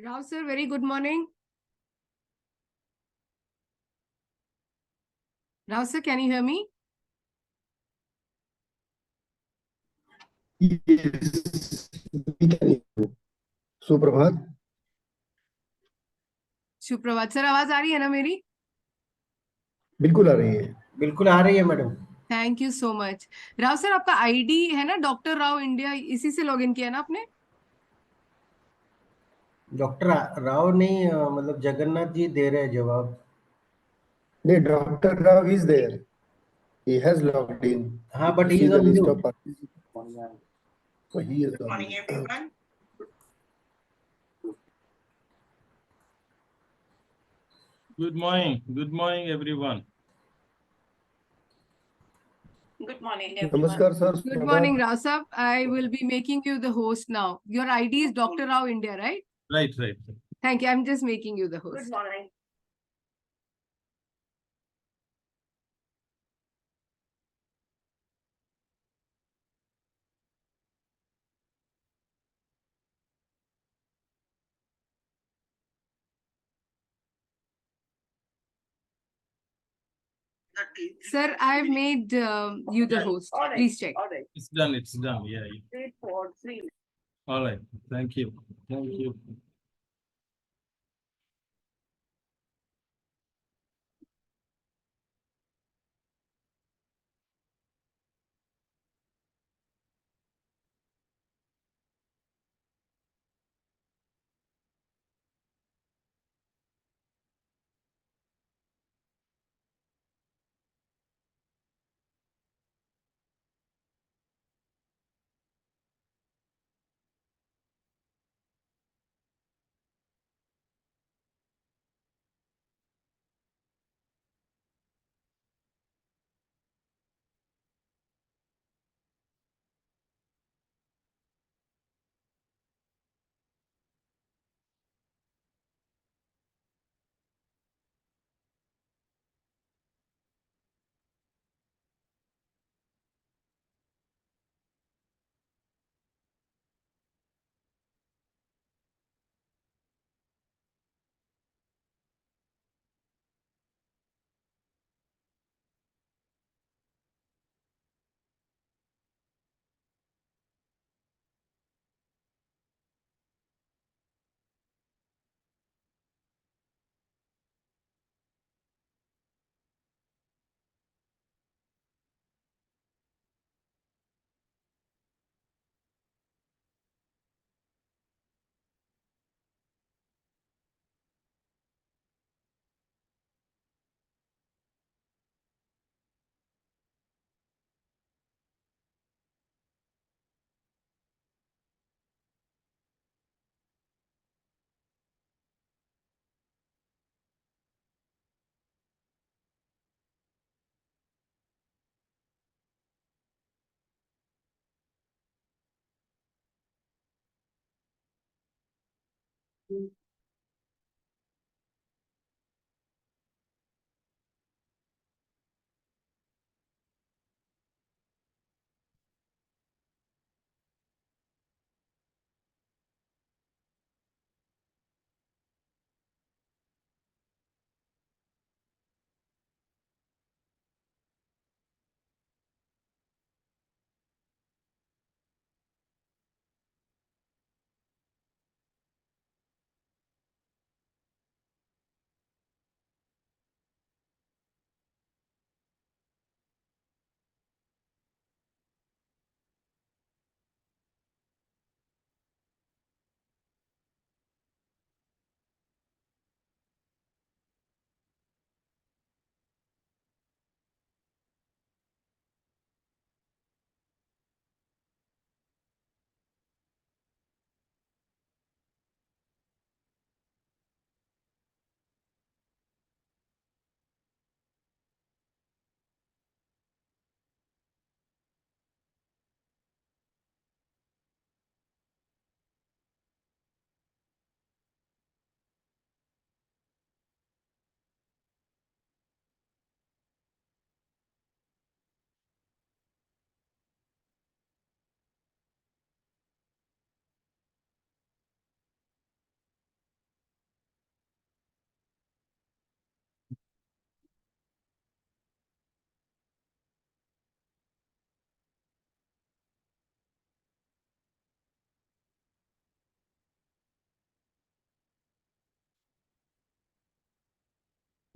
Rao sir, very good morning. Rao sir, can you hear me? Yes, we can hear you. सुप्रभात। सुप्रभात sir, आवाज आ रही है ना मेरी? बिल्कुल आ रही है। बिल्कुल आ रही है madam. Thank you so much. Rao sir, आपका आईडी है ना डॉक्टर राव इंडिया, इसी से लॉगिन किया ना आपने? डॉक्टर राव नहीं, मतलब जगन्नाथ जी दे रहे हैं जवाब। नहीं, doctor Rao is there, he has logged in. हाँ, If but you he see is the on list mute. of participants, so he is on Morning, mute. everyone. Good morning. Good morning, everyone. Good morning, everyone. नमस्कार sir. Good morning, Rao sir. I will be making you the host now. Your ID is Dr. Rao India, right? Right. Thank you. I'm just making you the host. Good morning. Sir, I've made you the host. All right. Please check. All right. It's done. It's done. Yeah. 3, 4, 3. All right. Thank you. Thank you.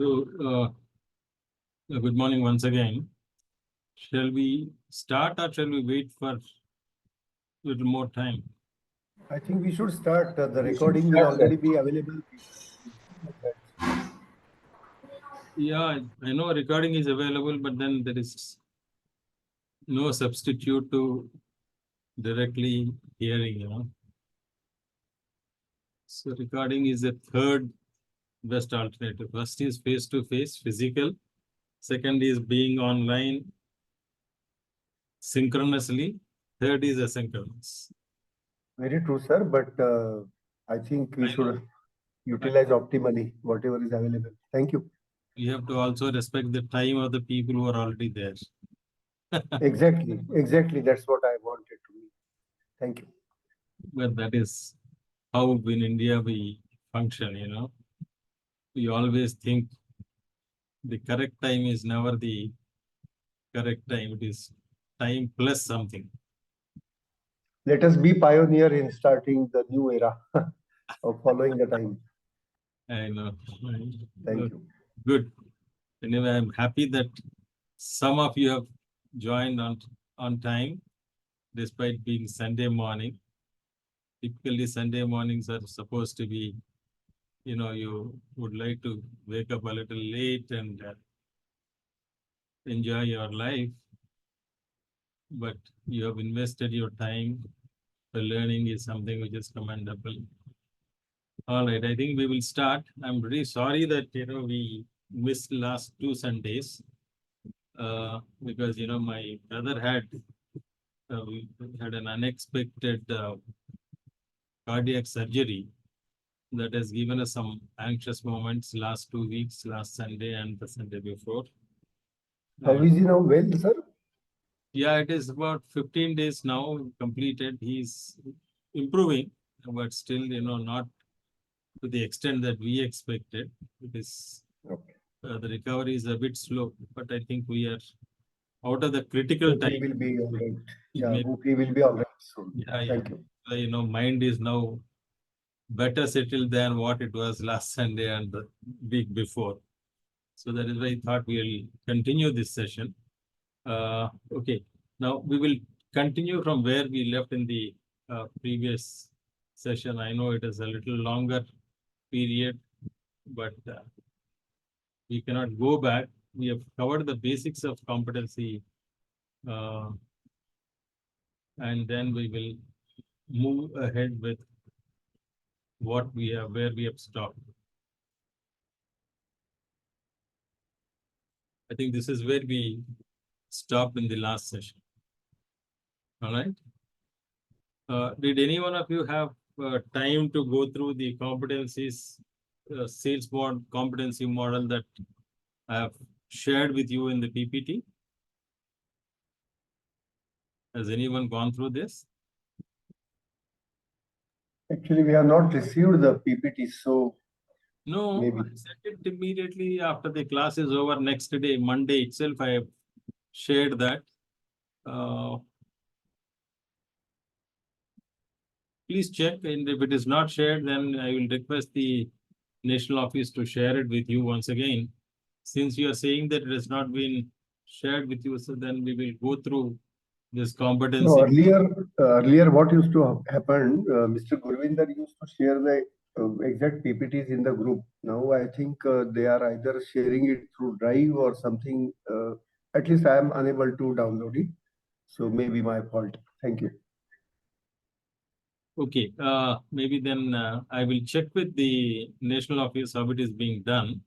So, good morning once again. Shall we start or shall we wait for a little more time? I think we should start. The recording will already be available. Yeah, I know recording is available, but then there is no substitute to directly hearing. So recording is the third best alternative. First is face-to-face, physical. Second is being online synchronously. Third is asynchronous. Very true, sir. But I think we should utilize optimally whatever is available. Thank you. You have to also respect the time of the people who are already there. Exactly. That's what I wanted to be. Thank you. But that is how in India we function. We always think the correct time is never the correct time. It is time plus something. Let us be pioneer in starting the new era of following the time. I know. Thank you. Good. Anyway, I'm happy that some of you have joined on time, despite being Sunday morning. Typically, Sunday mornings are supposed to be, you would like to wake up a little late and enjoy your life. But you have invested your time. The learning is something which is commendable. All right, I think we will start. I'm really sorry that, we missed last 2 Sundays because, my brother we had an unexpected cardiac surgery that has given us some anxious moments last 2 weeks, last Sunday and the Sunday before. How is he now? Well, sir? Yeah, it is about 15 days now completed. He's improving, but still, not to the extent that we expected. It is Okay. the recovery is a bit slow, but I think we are out of the critical Hope he time. will be all right. Yeah, Maybe- hope he will be all right soon. Yeah, Thank you. Mind is now better settled than what it was last Sunday and the week before. So that is why I thought we'll continue this session. Okay, now we will continue from where we left in the previous session. I know it is a little longer period, but we cannot go back. We have covered the basics of competency, and then we will move ahead with where we have stopped. I think this is where we stopped in the last session. All right. Did any one of you have time to go through the competencies, sales board competency model that I have shared with you in the PPT? Has anyone gone through this? Actually, we have not received the PPT, so No, maybe. I sent it immediately after the class is over. Next day, Monday itself, I have shared that. Please check, and if it is not shared, then I will request the national office to share it with you once again. Since you are saying that it has not been shared with you, so then we will go through this competency. No, earlier, what used to happen, Mr. Gurvinder used to share the exact PPTs in the group. Now I think they are either sharing it through Drive or something. At least I am unable to download it. So maybe my fault. Thank you. Okay, maybe then I will check with the national office how it is being done.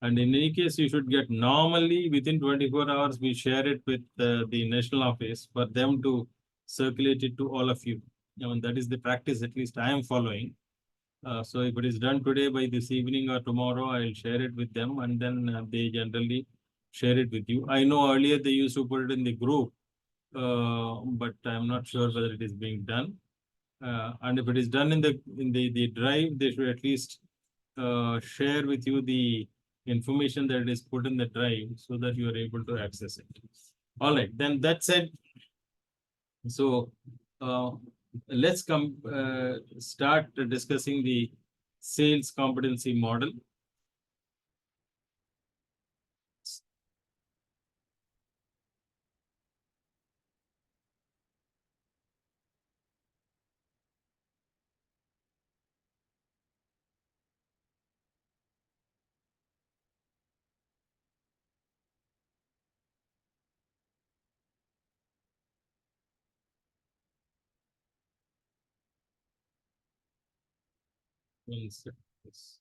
And in any case, you should get normally within 24 hours, we share it with the national office for them to circulate it to all of you. That is the practice, at least I am following. So if it is done today by this evening or tomorrow, I will share it with them, and then they generally share it with you. I know earlier they used to put it in the group, but I'm not sure whether it is being done. And if it is done in the drive, they should at least share with you the information that is put in the drive so that you are able to access it. All right, then that said, so let's start discussing the sales competency model. One second. Yes.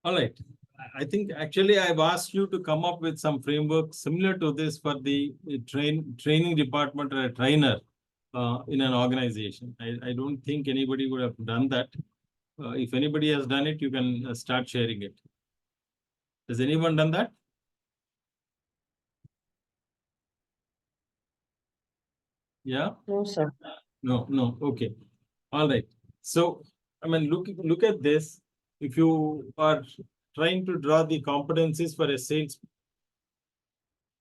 All right. I think actually I've asked you to come up with some framework similar to this for the training department or a trainer in an organization. I don't think anybody would have done that. If anybody has done it, you can start sharing it. Has anyone done that? Yeah? No, sir. No, no. Okay. All right. So, I mean, look at this. If you are trying to draw the competencies for a sales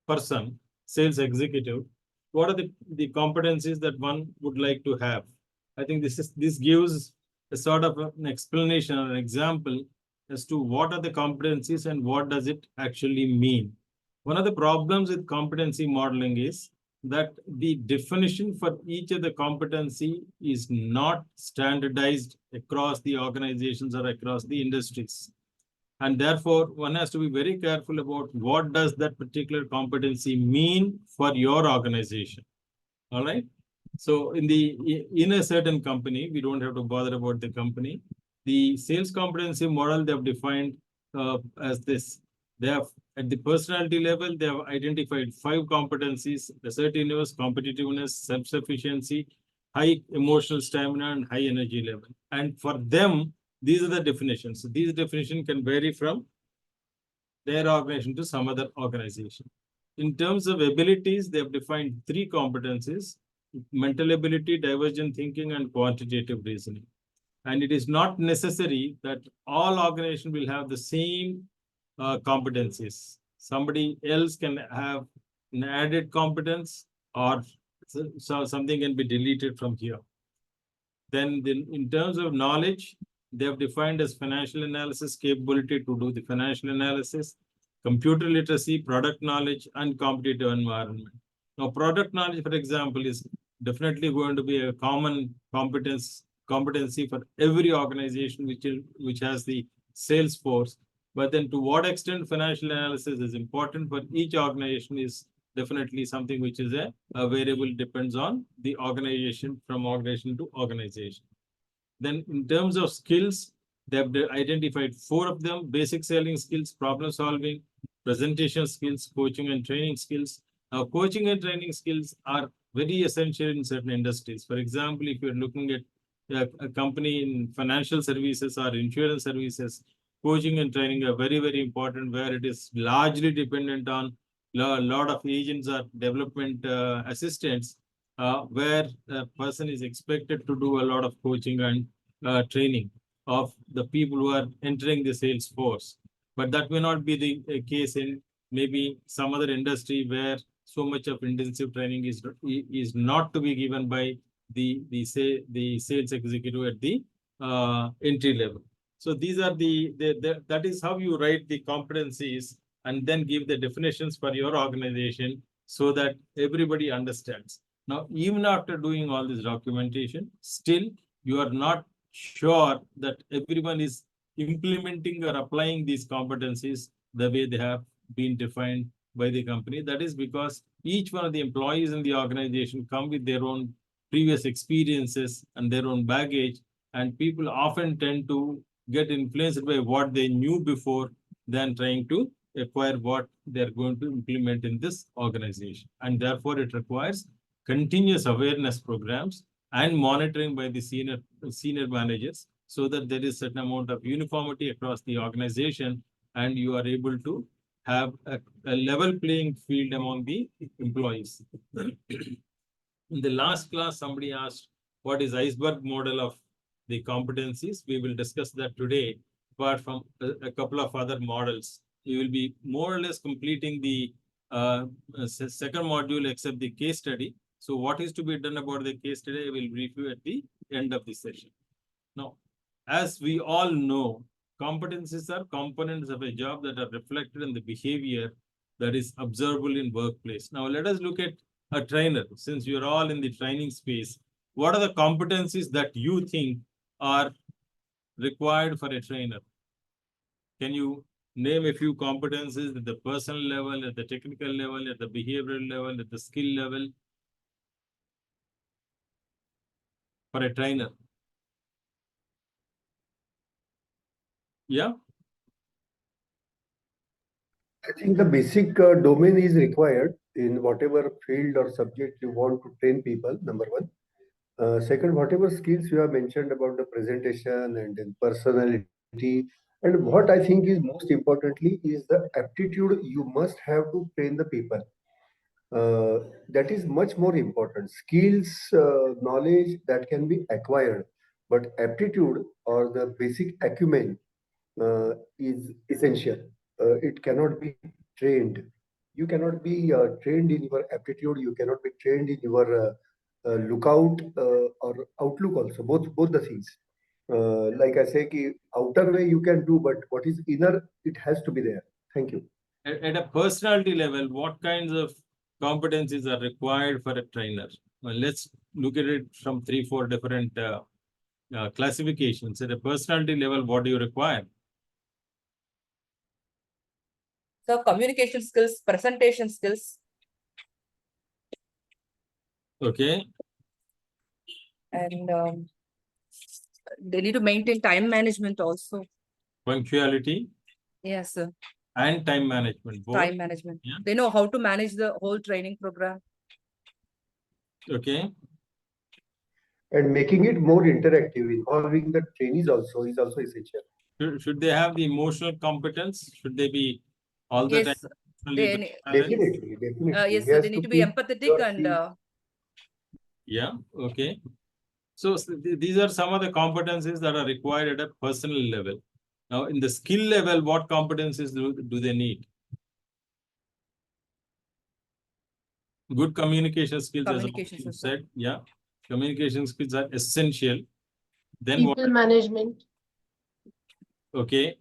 person, sales executive, what are the competencies that one would like to have? I think this gives a sort of an explanation or an example as to what are the competencies and what does it actually mean. One of the problems with competency modeling is that the definition for each of the competency is not standardized across the organizations or across the industries. And therefore, one has to be very careful about what does that particular competency mean for your organization. All right. So in a certain company, we don't have to bother about the company. The sales competency model they have defined as this. They have at the personality level, they have identified 5 competencies: assertiveness, competitiveness, self-sufficiency, high emotional stamina, and high energy level. And for them, these are the definitions. So these definitions can vary from their organization to some other organization. In terms of abilities, they have defined 3 competencies: mental ability, divergent thinking, and quantitative reasoning. And it is not necessary that all organizations will have the same competencies. Somebody else can have an added competence, or so something can be deleted from here. Then in terms of knowledge, they have defined as financial analysis capability to do the financial analysis, computer literacy, product knowledge, and competitive environment. Now, product knowledge, for example, is definitely going to be a common competency for every organization which has the sales force. But then to what extent financial analysis is important for each organization is definitely something which is a variable, depends on the organization, from organization to organization. Then in terms of skills, they have identified 4 of them: basic selling skills, problem solving, presentation skills, coaching and training skills. Now, coaching and training skills are very essential in certain industries. For example, if you're looking at a company in financial services or insurance services, coaching and training are very, very important, where it is largely dependent on a lot of agents or development assistants, where a person is expected to do a lot of coaching and training of the people who are entering the sales force. But that may not be the case in maybe some other industry where so much of intensive training is not to be given by the sales executive at the entry level. So these are that is how you write the competencies and then give the definitions for your organization so that everybody understands. Now, even after doing all this documentation, still you are not sure that everyone is implementing or applying these competencies the way they have been defined by the company. That is because each one of the employees in the organization come with their own previous experiences and their own baggage, and people often tend to get influenced by what they knew before than trying to acquire what they're going to implement in this organization. And therefore, it requires continuous awareness programs and monitoring by the senior managers so that there is certain amount of uniformity across the organization and you are able to have a level playing field among the employees. In the last class, somebody asked what is iceberg model of the competencies. We will discuss that today, apart from a couple of other models. We will be more or less completing the second module except the case study. So what is to be done about the case study, I will brief you at the end of the session. Now, as we all know, competencies are components of a job that are reflected in the behavior that is observable in workplace. Now, let us look at a trainer. Since you're all in the training space, what are the competencies that you think are required for a trainer? Can you name a few competencies at the personal level, at the technical level, at the behavioral level, at the skill level for a trainer? Yeah. I think the basic domain is required in whatever field or subject you want to train people, number one. Second, whatever skills you have mentioned about the presentation and then personality, and what I think is most importantly is the aptitude you must have to train the people. That is much more important. Skills, knowledge that can be acquired, but aptitude or the basic acumen is essential. It cannot be trained. You cannot be trained in your aptitude. You cannot be trained in your lookout or outlook also. Both the things. Like I say, ki outer way you can do, but what is inner, it has to be there. Thank you. At a personality level, what kinds of competencies are required for a trainer? Well, let's look at it from 3-4 different classifications. At a personality level, what do you require? So communication skills, presentation skills, Okay. and they need to maintain time management also. Punctuality Yes, sir. and time management. Both. Time management. Yeah. They know how to manage the whole training program. Okay. And making it more interactive, involving the trainees also is also essential. Should they have the emotional competence? Should they be all the Yes, time emotionally they, balanced? Definitely. yes, He sir. has They need to be keep empathetic your and team. Yeah. Okay. So these are some of the competencies that are required at a personal level. Now, in the skill level, what competencies do they need? Good communication skills, communication as you skills. said. Yeah. Communication skills are essential. Then what? People management. Okay.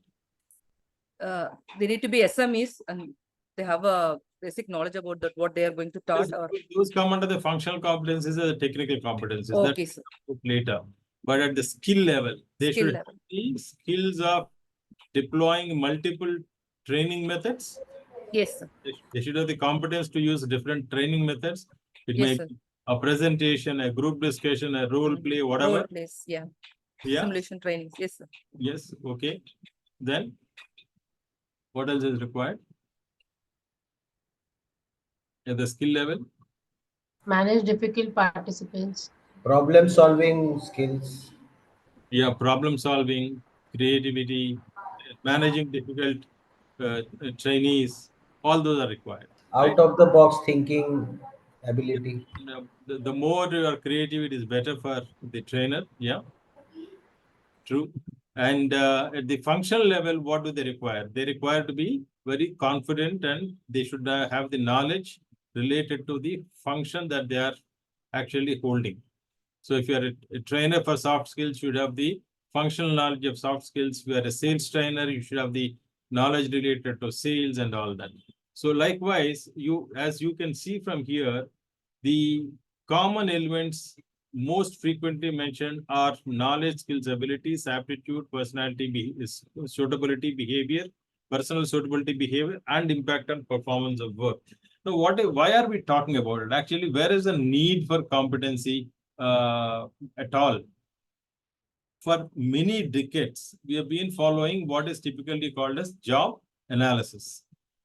They need to be SMEs and they have a basic knowledge about that, what they are going to Those, start. Or those come under the functional competencies or the technical competencies. okay, sir. That later. But at the skill level, they Skill should level. have the skills of deploying multiple training methods. Yes, sir. They should have the competence to use different training methods. It Yes, may sir. be a presentation, a group discussion, a role play, whatever. Role plays, yeah. Yeah. Simulation trainings. Yes, sir. Yes. Okay. Then what else is required? At the skill level? Manage difficult participants. Problem solving skills. Yeah, problem solving, creativity, managing difficult trainees, all those are required. Out of the box thinking ability. The more your creativity is better for the trainer. Yeah, true. And at the functional level, what do they require? They require to be very confident and they should have the knowledge related to the function that they are actually holding. So if you are a trainer for soft skills, you should have the functional knowledge of soft skills. If you are a sales trainer, you should have the knowledge related to sales and all that. So likewise, as you can see from here, the common elements most frequently mentioned are knowledge, skills, abilities, aptitude, personality, suitability, behavior, personal suitability, behavior, and impact on performance of work. Now, why are we talking about it? Actually, where is the need for competency at all? For many decades, we have been following what is typically called as job analysis.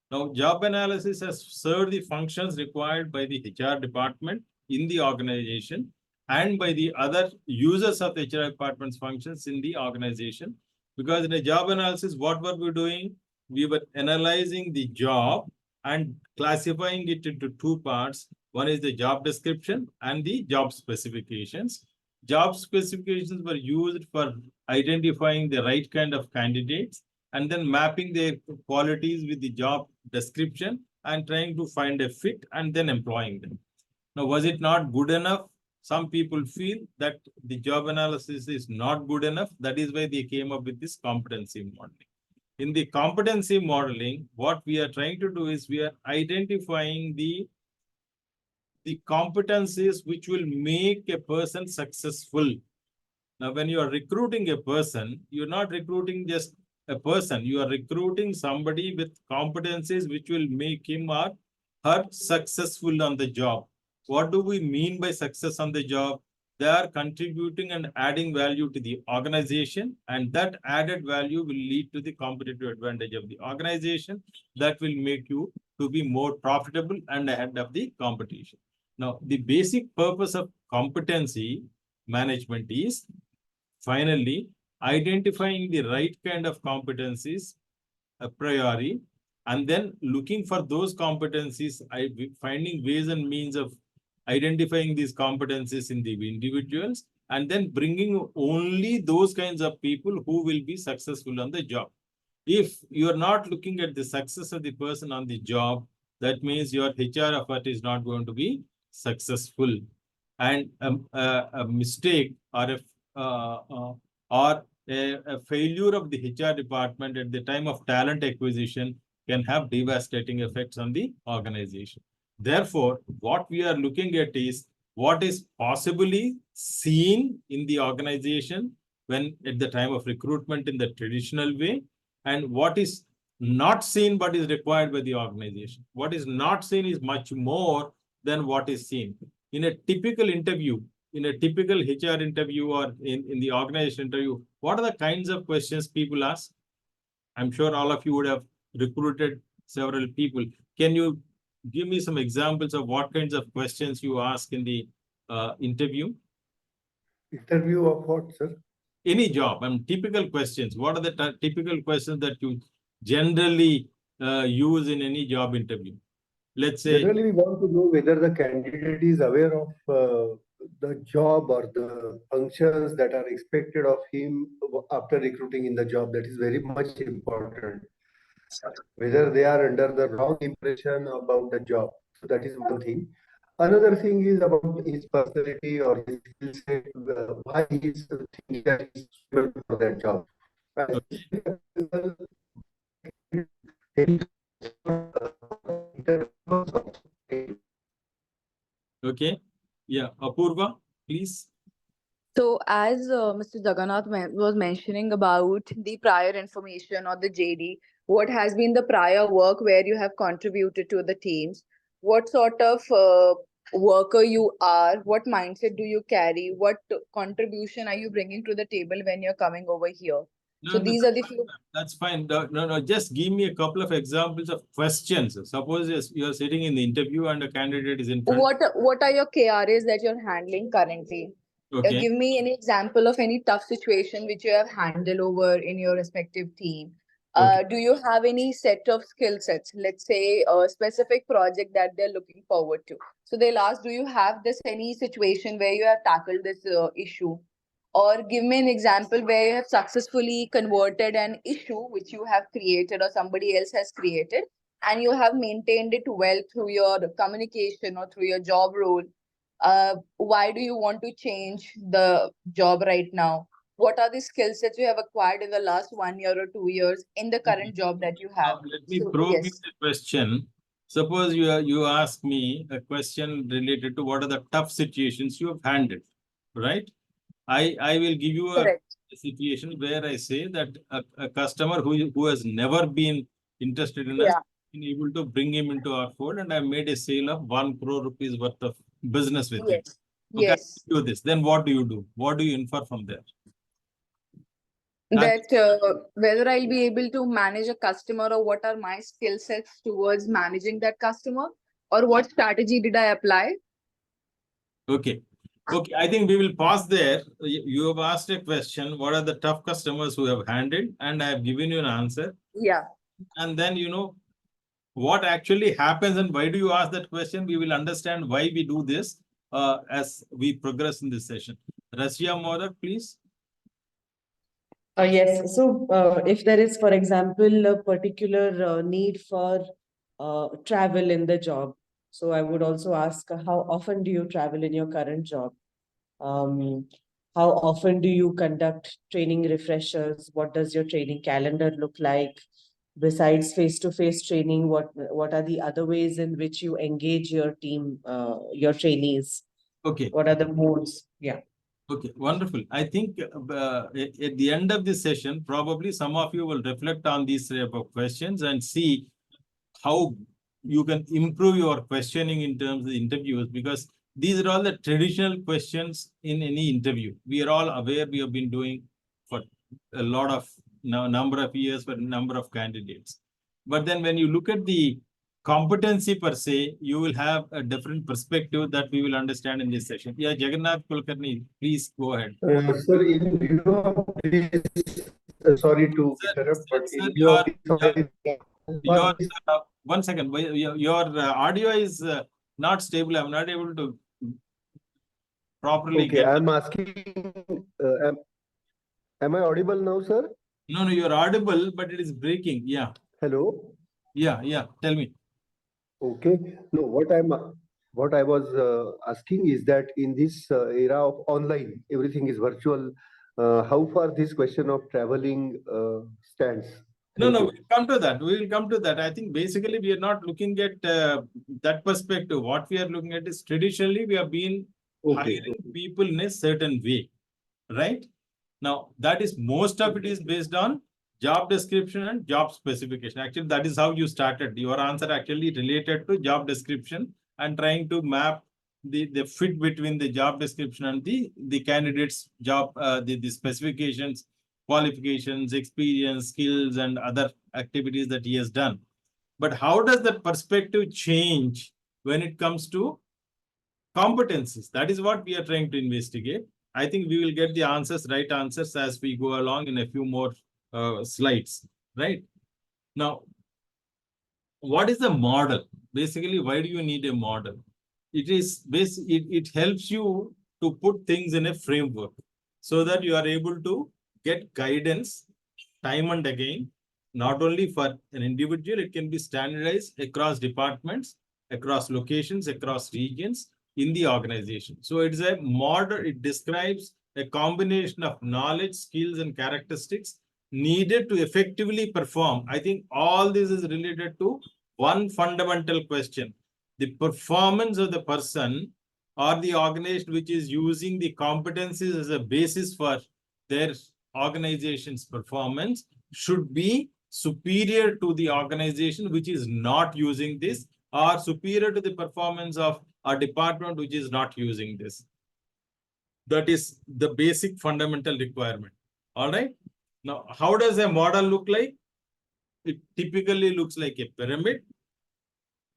Now, job analysis has served the functions required by the HR department in the organization and by the other users of the HR department's functions in the organization. Because in a job analysis, what were we doing? We were analyzing the job and classifying it into two parts. One is the job description and the job specifications. Job specifications were used for identifying the right kind of candidates and then mapping their qualities with the job description and trying to find a fit and then employing them. Now, was it not good enough Some people feel that the job analysis is not good enough. That is why they came up with this competency modeling. In the competency modeling, what we are trying to do is we are identifying the competencies which will make a person successful. Now, when you are recruiting a person, you're not recruiting just a person, you are recruiting somebody with competencies which will make him or her successful on the job. What do we mean by success on the job? They are contributing and adding value to the organization, and that added value will lead to the competitive advantage of the organization that will make you to be more profitable and ahead of the competition. Now, the basic purpose of competency management is finally identifying the right kind of competencies a priori, and then looking for those competencies, finding ways and means of identifying these competencies in the individuals, and then bringing only those kinds of people who will be successful on the job. If you are not looking at the success of the person on the job, that means your HR effort is not going to be successful. And a mistake or a failure of the HR department at the time of talent acquisition can have devastating effects on the organization. Therefore, what we are looking at is what is possibly seen in the organization when at the time of recruitment in the traditional way, and what is not seen but is required by the organization. What is not seen is much more than what is seen. In a typical interview, in a typical HR interview or in the organization interview, what are the kinds of questions people ask? I'm sure all of you would have recruited several people. Can you give me some examples of what kinds of questions you ask in the interview? Interview of what, sir? Any job, typical questions. What are the typical questions that you generally use in any job interview? Let's say. Generally, we want to know whether the candidate is aware of the job or the functions that are expected of him after recruiting in the job. That is very much important. Whether they are under the wrong impression about the job. So that is one thing. Another thing is about his personality or his skill set, why he is thinking that he is suitable for that job. Okay. Yeah. Apurva, please. So as Mr. Jagannath was mentioning about the prior information or the JD, what has been the prior work where you have contributed to the teams, what sort of worker you are, what mindset do you carry, what contribution are you bringing to the table when you're coming over here? So these are the few. That's fine. No. Just give me a couple of examples of questions. Suppose you're sitting in the interview and a candidate is in front. What are your KRAs that you're handling currently? Okay. Give me any example of any tough situation which you have handled over in your respective team. Okay. Do you have any set of skill sets? Let's say a specific project that they're looking forward to. So they'll ask, do you have any situation where you have tackled this issue? Or give me an example where you have successfully converted an issue which you have created or somebody else has created, and you have maintained it well through your communication or through your job role. Why do you want to change the job right now? What are the skill sets you have acquired in the last 1 year or 2 years in the current job that you have? Let me probe you the question. Suppose you ask me a question related to what are the tough situations you have handled, right? I will give you a situation where I say that a customer who has never been interested in us, been able to bring him into our fold, and I made a sale of 1 crore rupees worth of business with him. Okay, Yes. do this. Then what do you do? What do you infer from there? That whether I'll be able to manage a customer, or what are my skill sets towards managing that customer, or what strategy did I apply? Okay. Okay, I think we will pause there. You have asked a question, what are the tough customers who have handled? And I have given you an answer. Yeah. And then, what actually happens and why do you ask that question? We will understand why we do this as we progress in this session. Rasya Modak, please. Yes. So if there is, for example, a particular need for travel in the job. So I would also ask, how often do you travel in your current job? How often do you conduct training refreshers? What does your training calendar look like? Besides face-to-face training, what are the other ways in which you engage your team, your trainees? Okay. What are the modes? Yeah. Okay, wonderful. I think at the end of this session, probably some of you will reflect on these type of questions and see how you can improve your questioning in terms of the interviews, because these are all the traditional questions in any interview. We are all aware, we have been doing for a lot of number of years for a number of candidates. But then when you look at the competency per se, you will have a different perspective that we will understand in this session. Yeah, Jagannath Kulkarni, please go ahead. Sir, in view of this, sorry to interrupt, but in view of this, One second, your audio is not stable. I'm not able to properly okay, get. I'm asking, am I audible now, sir? No, you're audible, but it is breaking. Yeah. Hello? Yeah. Tell me. Okay. No, what I was asking is that in this era of online, everything is virtual. How far this question of traveling stands? No, Thank you. we'll come to that. We will come to that. I think basically we are not looking at that perspective. What we are looking at is traditionally we have been hiring people in a certain way, right? Now, that is most of it is based on job description and job specification. Actually, that is how you started. Your answer actually related to job description and trying to map the fit between the job description and the candidate's job, the specifications, qualifications, experience, skills, and other activities that he has done. But how does that perspective change when it comes to competencies? That is what we are trying to investigate. I think we will get the right answers as we go along in a few more slides, right? Now, what is the model? Basically, why do you need a model? It helps you to put things in a framework so that you are able to get guidance time and again, not only for an individual, it can be standardized across departments, across locations, across regions in the organization. So it is a model, it describes a combination of knowledge, skills, and characteristics needed to effectively perform. I think all this is related to one fundamental question: the performance of the person or the organization which is using the competencies as a basis for their organization's performance should be superior to the organization which is not using this, or superior to the performance of a department which is not using this. That is the basic fundamental requirement. All right. Now, how does a model look like? It typically looks like a pyramid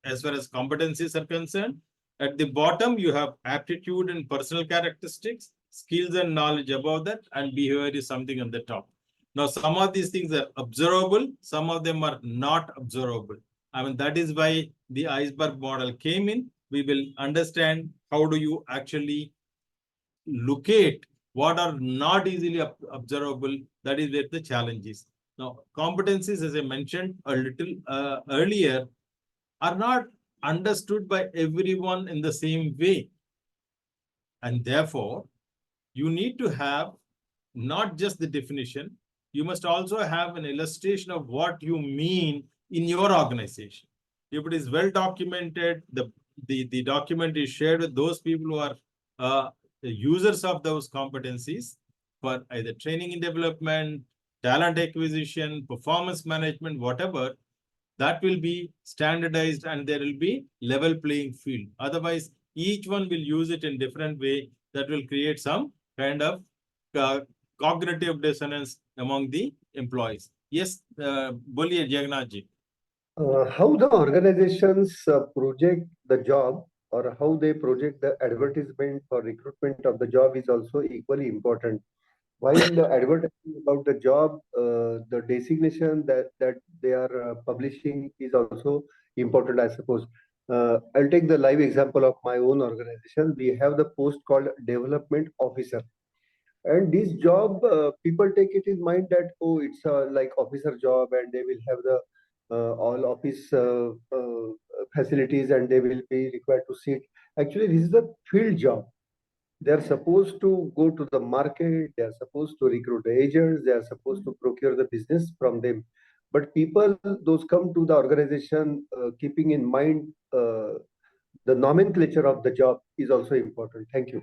as far as competencies are concerned. At the bottom, you have aptitude and personal characteristics, skills and knowledge above that, and behavior is something on the top. Now, some of these things are observable, some of them are not observable. I mean, that is why the iceberg model came in. We will understand how do you actually locate what are not easily observable. That is where the challenge is. Now, competencies, as I mentioned a little earlier, are not understood by everyone in the same way. And therefore, you need to have not just the definition, you must also have an illustration of what you mean in your organization. If it is well documented, the document is shared with those people who are the users of those competencies for either training and development, talent acquisition, performance management, whatever, that will be standardized and there will be level playing field. Otherwise, each one will use it in different way. That will create some kind of cognitive dissonance among the employees. Yes, Boliye Jagannath ji. How the organizations project the job or how they project the advertisement for recruitment of the job is also equally important. While the advertising about the job, the designation that they are publishing is also important, I suppose. I'll take the live example of my own organization. We have the post called development officer. And this job, people take it in mind that, oh, it's like officer job and they will have the all office facilities and they will be required to sit. Actually, this is the field job. They're supposed to go to the market, they're supposed to recruit the agents, they are supposed to procure the business from them. But people, those come to the organization keeping in mind the nomenclature of the job is also important. Thank you.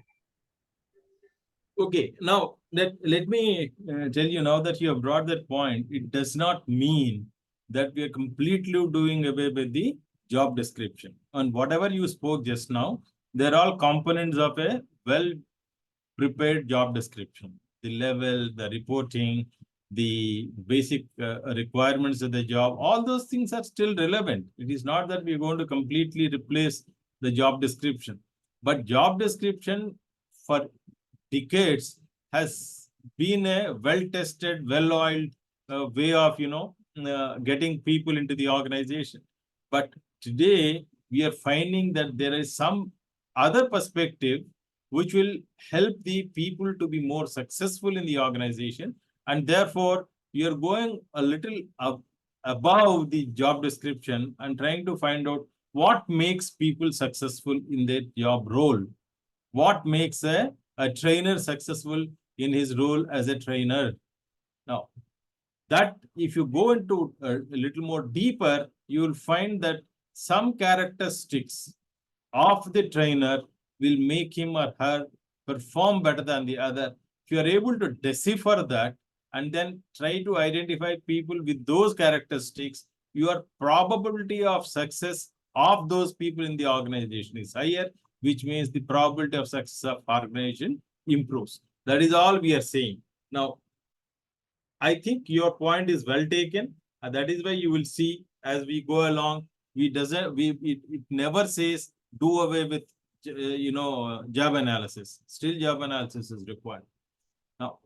Okay, now let me tell you, now that you have brought that point, it does not mean that we are completely doing away with the job description. And whatever you spoke just now, they're all components of a well-prepared job description. The level, the reporting, the basic requirements of the job, all those things are still relevant. It is not that we're going to completely replace the job description. But job description for decades has been a well-tested, well-oiled way of, getting people into the organization. But today, we are finding that there is some other perspective which will help the people to be more successful in the organization. And therefore, you are going a little above the job description and trying to find out what makes people successful in their job role. What makes a trainer successful in his role as a trainer. Now, that if you go into a little more deeper, you will find that some characteristics of the trainer will make him or her perform better than the other. If you are able to decipher that and then try to identify people with those characteristics, your probability of success of those people in the organization is higher, which means the probability of success of organization improves. That is all we are saying. Now, I think your point is well taken, and that is why you will see as we go along, it never says do away with job analysis. Still, job analysis is required. Now,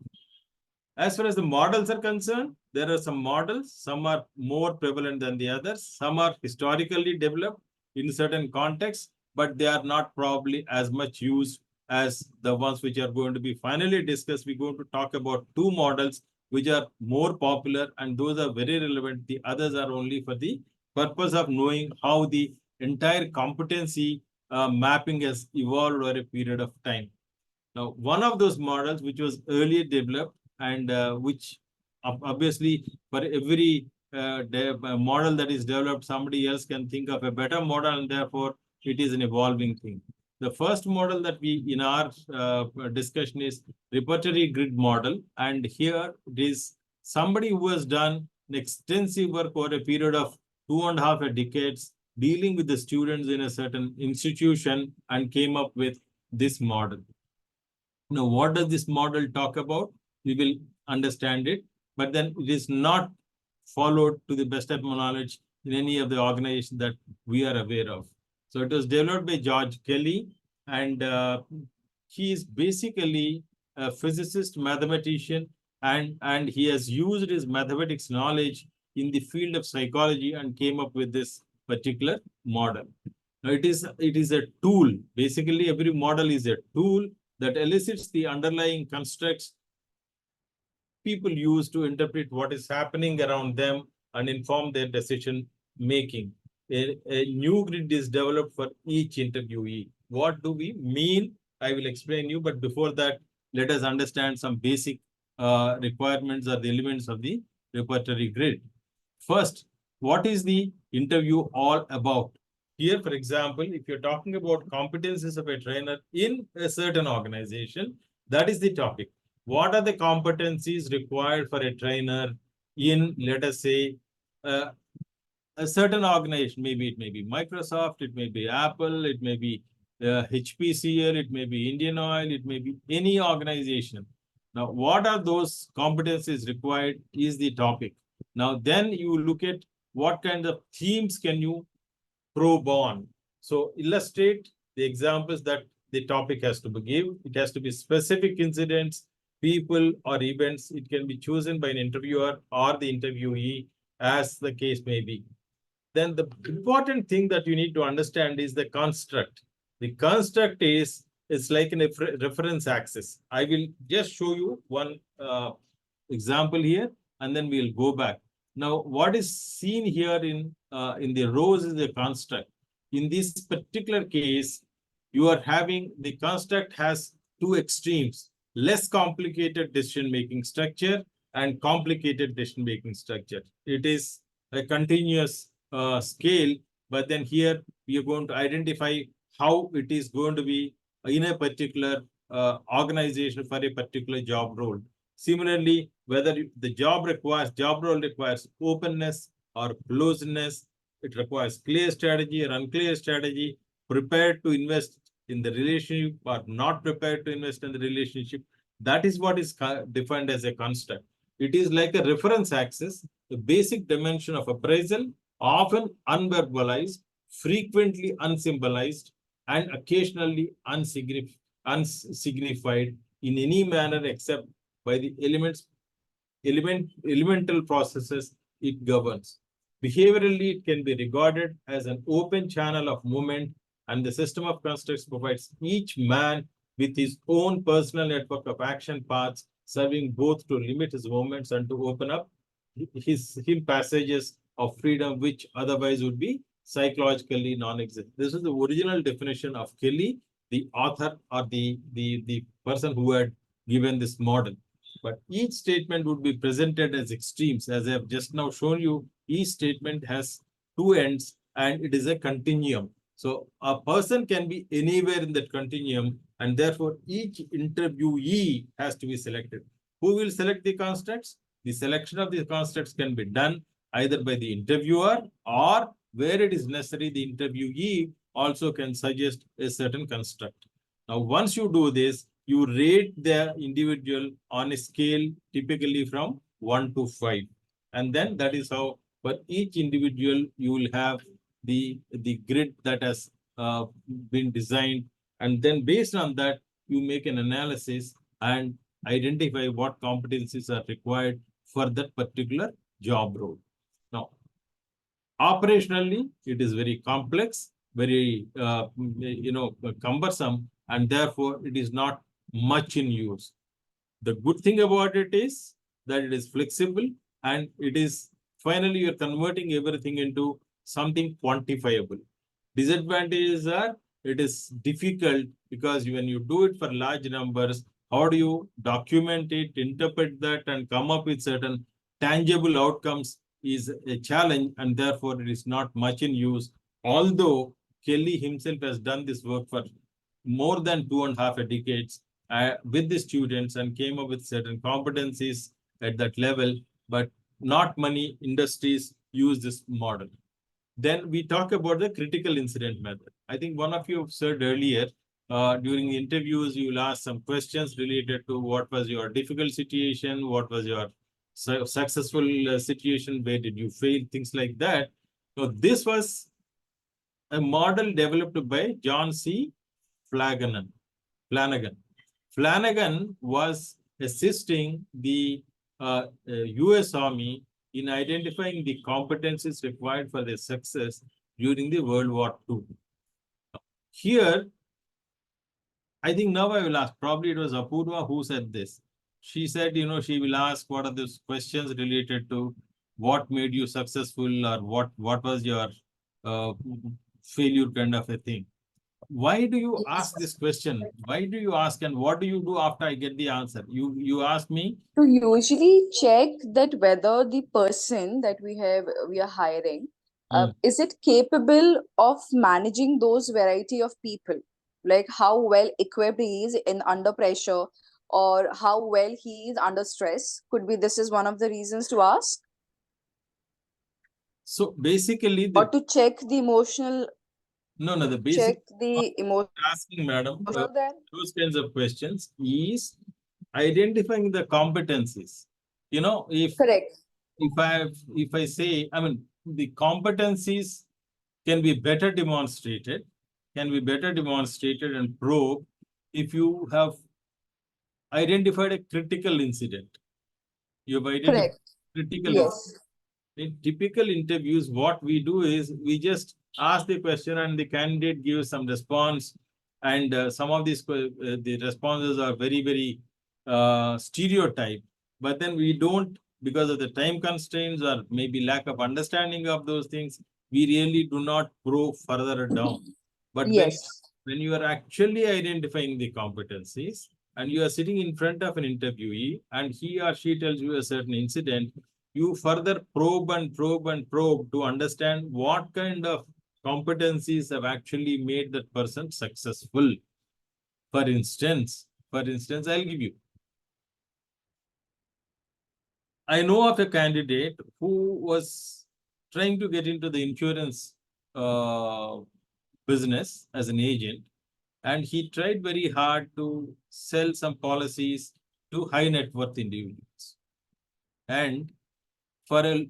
as far as the models are concerned, there are some models. Some are more prevalent than the others. Some are historically developed in certain contexts, but they are not probably as much used as the ones which are going to be finally discussed. We're going to talk about two models which are more popular, and those are very relevant. The others are only for the purpose of knowing how the entire competency mapping has evolved over a period of time. Now, one of those models which was earlier developed and which obviously for every model that is developed, somebody else can think of a better model, and therefore it is an evolving thing. The first model that we in our discussion is repertory grid model, and here it is somebody who has done an extensive work over a period of 2.5 decades dealing with the students in a certain institution and came up with this model. Now, what does this model talk about? We will understand it, but then it is not followed to the best of my knowledge in any of the organizations that we are aware of. So it was developed by George Kelly, and he is basically a physicist, mathematician, and he has used his mathematics knowledge in the field of psychology and came up with this particular model. Now it is a tool. Basically, every model is a tool that elicits the underlying constructs people use to interpret what is happening around them and inform their decision making. A new grid is developed for each interviewee. What do we mean? I will explain you, but before that, let us understand some basic requirements or the elements of the repertory grid. First, what is the interview all about? Here, for example, if you're talking about competencies of a trainer in a certain organization, that is the topic. What are the competencies required for a trainer in, let us say, a certain organization? Maybe it may be Microsoft, it may be Apple, it may be HPCL, it may be Indian Oil, it may be any organization. Now, what are those competencies required is the topic. Now, then you look at what kind of themes can you probe on. So illustrate the examples that the topic has to be given. It has to be specific incidents, people, or events. It can be chosen by an interviewer or the interviewee, as the case may be. Then the important thing that you need to understand is the construct. The construct is like a reference axis. I will just show you one example here, and then we'll go back. Now, what is seen here in the rows is the construct. In this particular case, you are having the construct has two extremes, less complicated decision-making structure and complicated decision-making structure. It is a continuous scale, but then here we are going to identify how it is going to be in a particular organization for a particular job role. Similarly, whether the job role requires openness or closeness, it requires clear strategy or unclear strategy, prepared to invest in the relationship or not prepared to invest in the relationship. That is what is defined as a construct. It is like a reference axis, the basic dimension of appraisal, often unverbalized, frequently unsymbolized, and occasionally unsignified in any manner except by the elemental processes it governs. Behaviorally, it can be regarded as an open channel of movement, and the system of constructs provides each man with his own personal network of action paths, serving both to limit his movements and to open up him passages of freedom, which otherwise would be psychologically non-existent. This is the original definition of Kelly, the author or the person who had given this model. But each statement would be presented as extremes. As I have just now shown you, each statement has two ends and it is a continuum. So a person can be anywhere in that continuum, and therefore each interviewee has to be selected. Who will select the constructs? The selection of the constructs can be done either by the interviewer, or where it is necessary, the interviewee also can suggest a certain construct. Now, once you do this, you rate the individual on a scale typically from 1 to 5. And then that is how for each individual you will have the grid that has been designed. And then based on that, you make an analysis and identify what competencies are required for that particular job role. Now, operationally, it is very complex, very cumbersome, and therefore it is not much in use. The good thing about it is that it is flexible, and it is finally you're converting everything into something quantifiable. Disadvantages are it is difficult because when you do it for large numbers, how do you document it, interpret that, and come up with certain tangible outcomes is a challenge, and therefore it is not much in use. Although Kelly himself has done this work for more than 2.5 decades with the students and came up with certain competencies at that level, but not many industries use this model. Then we talk about the critical incident method. I think one of you said earlier, during the interviews, you will ask some questions related to what was your difficult situation, what was your successful situation, where did you fail, things like that. So this was a model developed by John C. Flanagan. Flanagan was assisting the US Army in identifying the competencies required for their success during the World War II. Here, I think now I will ask, probably it was Apurva who said this. She said, she will ask what are those questions related to what made you successful, or what was your failure kind of a thing. Why do you ask this question? Why do you ask, and what do you do after I get the answer? You ask me? To usually check that whether the person that we are hiring, is it capable of managing those variety of people? Like how well equipped he is in under pressure, or how well he is under stress. Could be this is one of the reasons to ask. So basically, or to check the emotional. The basic Check the emotional. Asking, madam, those kinds of questions is identifying the competencies. Correct. If I say, the competencies can be better demonstrated, and probed if you have identified a critical incident. You have identified critical incident. In typical interviews, what we do is we just ask the question and the candidate gives some response, and some of these the responses are very, very stereotyped, but then we don't, because of the time constraints or maybe lack of understanding of those things, we really do not grow further down. But when when you are actually identifying the competencies and you are sitting in front of an interviewee and he or she tells you a certain incident, you further probe and probe and probe to understand what kind of competencies have actually made that person successful. For instance, I'll give you. I know of a candidate who was trying to get into the insurance business as an agent, and he tried very hard to sell some policies to high net worth individuals. And for a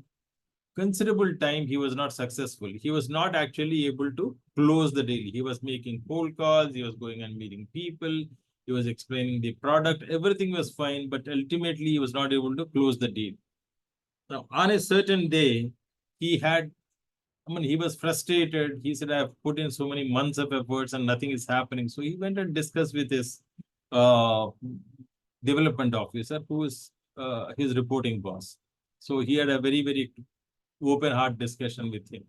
considerable time, he was not successful. He was not actually able to close the deal. He was making cold calls, he was going and meeting people, he was explaining the product, everything was fine, but ultimately he was not able to close the deal. Now, on a certain day, he was frustrated. He said, I've put in so many months of efforts and nothing is happening. So he went and discussed with his development officer, who is his reporting boss. So he had a very, very open heart discussion with him.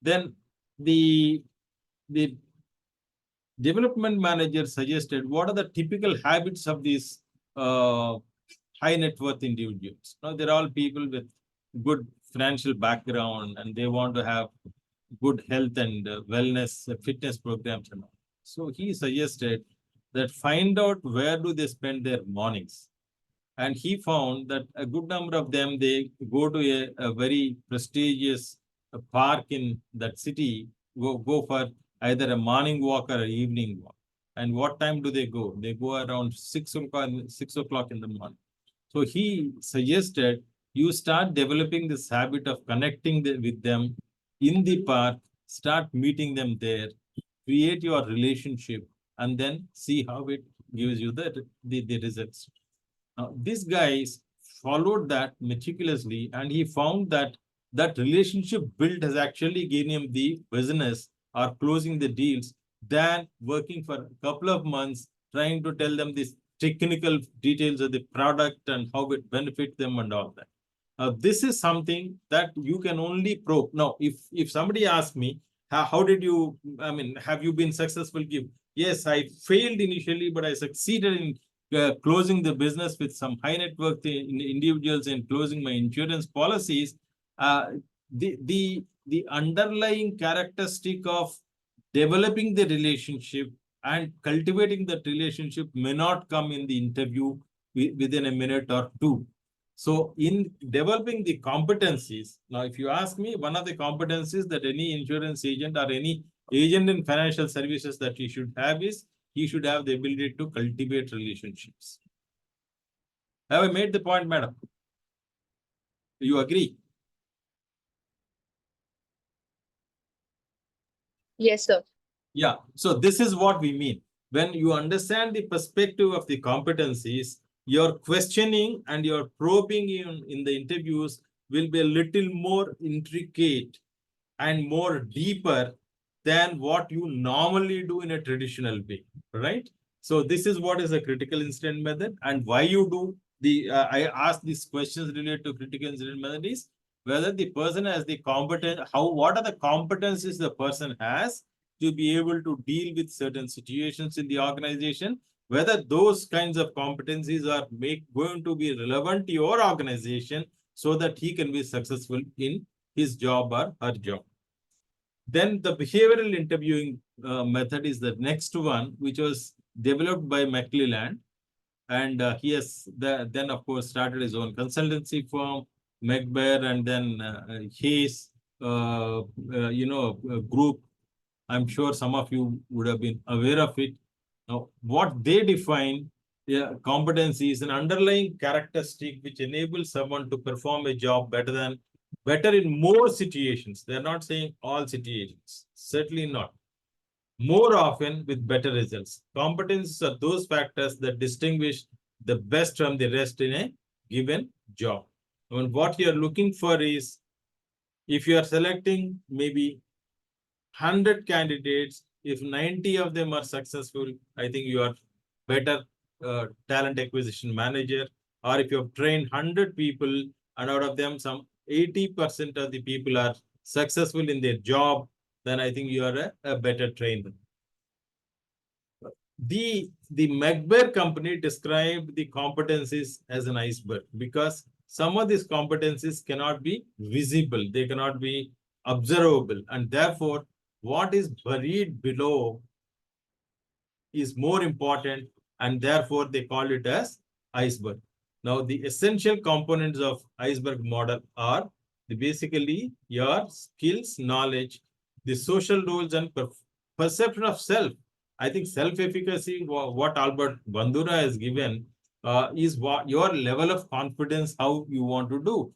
Then the development manager suggested, what are the typical habits of these high net worth individuals? Now, they're all people with good financial background and they want to have good health and wellness, fitness programs and all. So he suggested that find out where do they spend their mornings. And he found that a good number of them, they go to a very prestigious park in that city, go for either a morning walk or an evening walk. And what time do they go? They go around 6 o'clock in the morning. So he suggested you start developing this habit of connecting with them in the park, start meeting them there, create your relationship, and then see how it gives you the results. Now, these guys followed that meticulously, and he found that that relationship build has actually given him the business or closing the deals than working for a couple of months trying to tell them these technical details of the product and how it benefits them and all that. This is something that you can only probe. Now, if somebody asks me, how did you, have you been successful? Yes, I failed initially, but I succeeded in closing the business with some high net worth individuals and closing my insurance policies. The underlying characteristic of developing the relationship and cultivating that relationship may not come in the interview within a minute or two. So in developing the competencies, now if you ask me, one of the competencies that any insurance agent or any agent in financial services that he should have is, he should have the ability to cultivate relationships. Have I made the point, madam? You agree? Yes, sir. Yeah. So this is what we mean. When you understand the perspective of the competencies, your questioning and your probing in the interviews will be a little more intricate and more deeper than what you normally do in a traditional way, right? So this is what is a critical incident method, and why you do I ask these questions related to critical incident method is whether the person has the what are the competencies the person has to be able to deal with certain situations in the organization, whether those kinds of competencies are going to be relevant to your organization so that he can be successful in his job or her job. Then the behavioral interviewing method is the next one, which was developed by McClelland. And he has then, of course, started his own consultancy firm, McBair, and then Hayes, group. I'm sure some of you would have been aware of it. Now, what they define competency is an underlying characteristic which enables someone to perform a job better in more situations. They're not saying all situations, certainly not. More often with better results. Competencies are those factors that distinguish the best from the rest in a given job. And what you're looking for is, if you are selecting maybe 100 candidates, if 90 of them are successful, I think you are better talent acquisition manager. Or if you have trained 100 people and out of them some 80% of the people are successful in their job, then I think you are a better trainer. the McBain company described the competencies as an iceberg because some of these competencies cannot be visible, they cannot be observable, and therefore what is buried below is more important, and therefore they call it as iceberg. Now, the essential components of iceberg model are basically your skills, knowledge, the social roles, and perception of self. I think self-efficacy, what Albert Bandura has given, is what your level of confidence, how you want to do.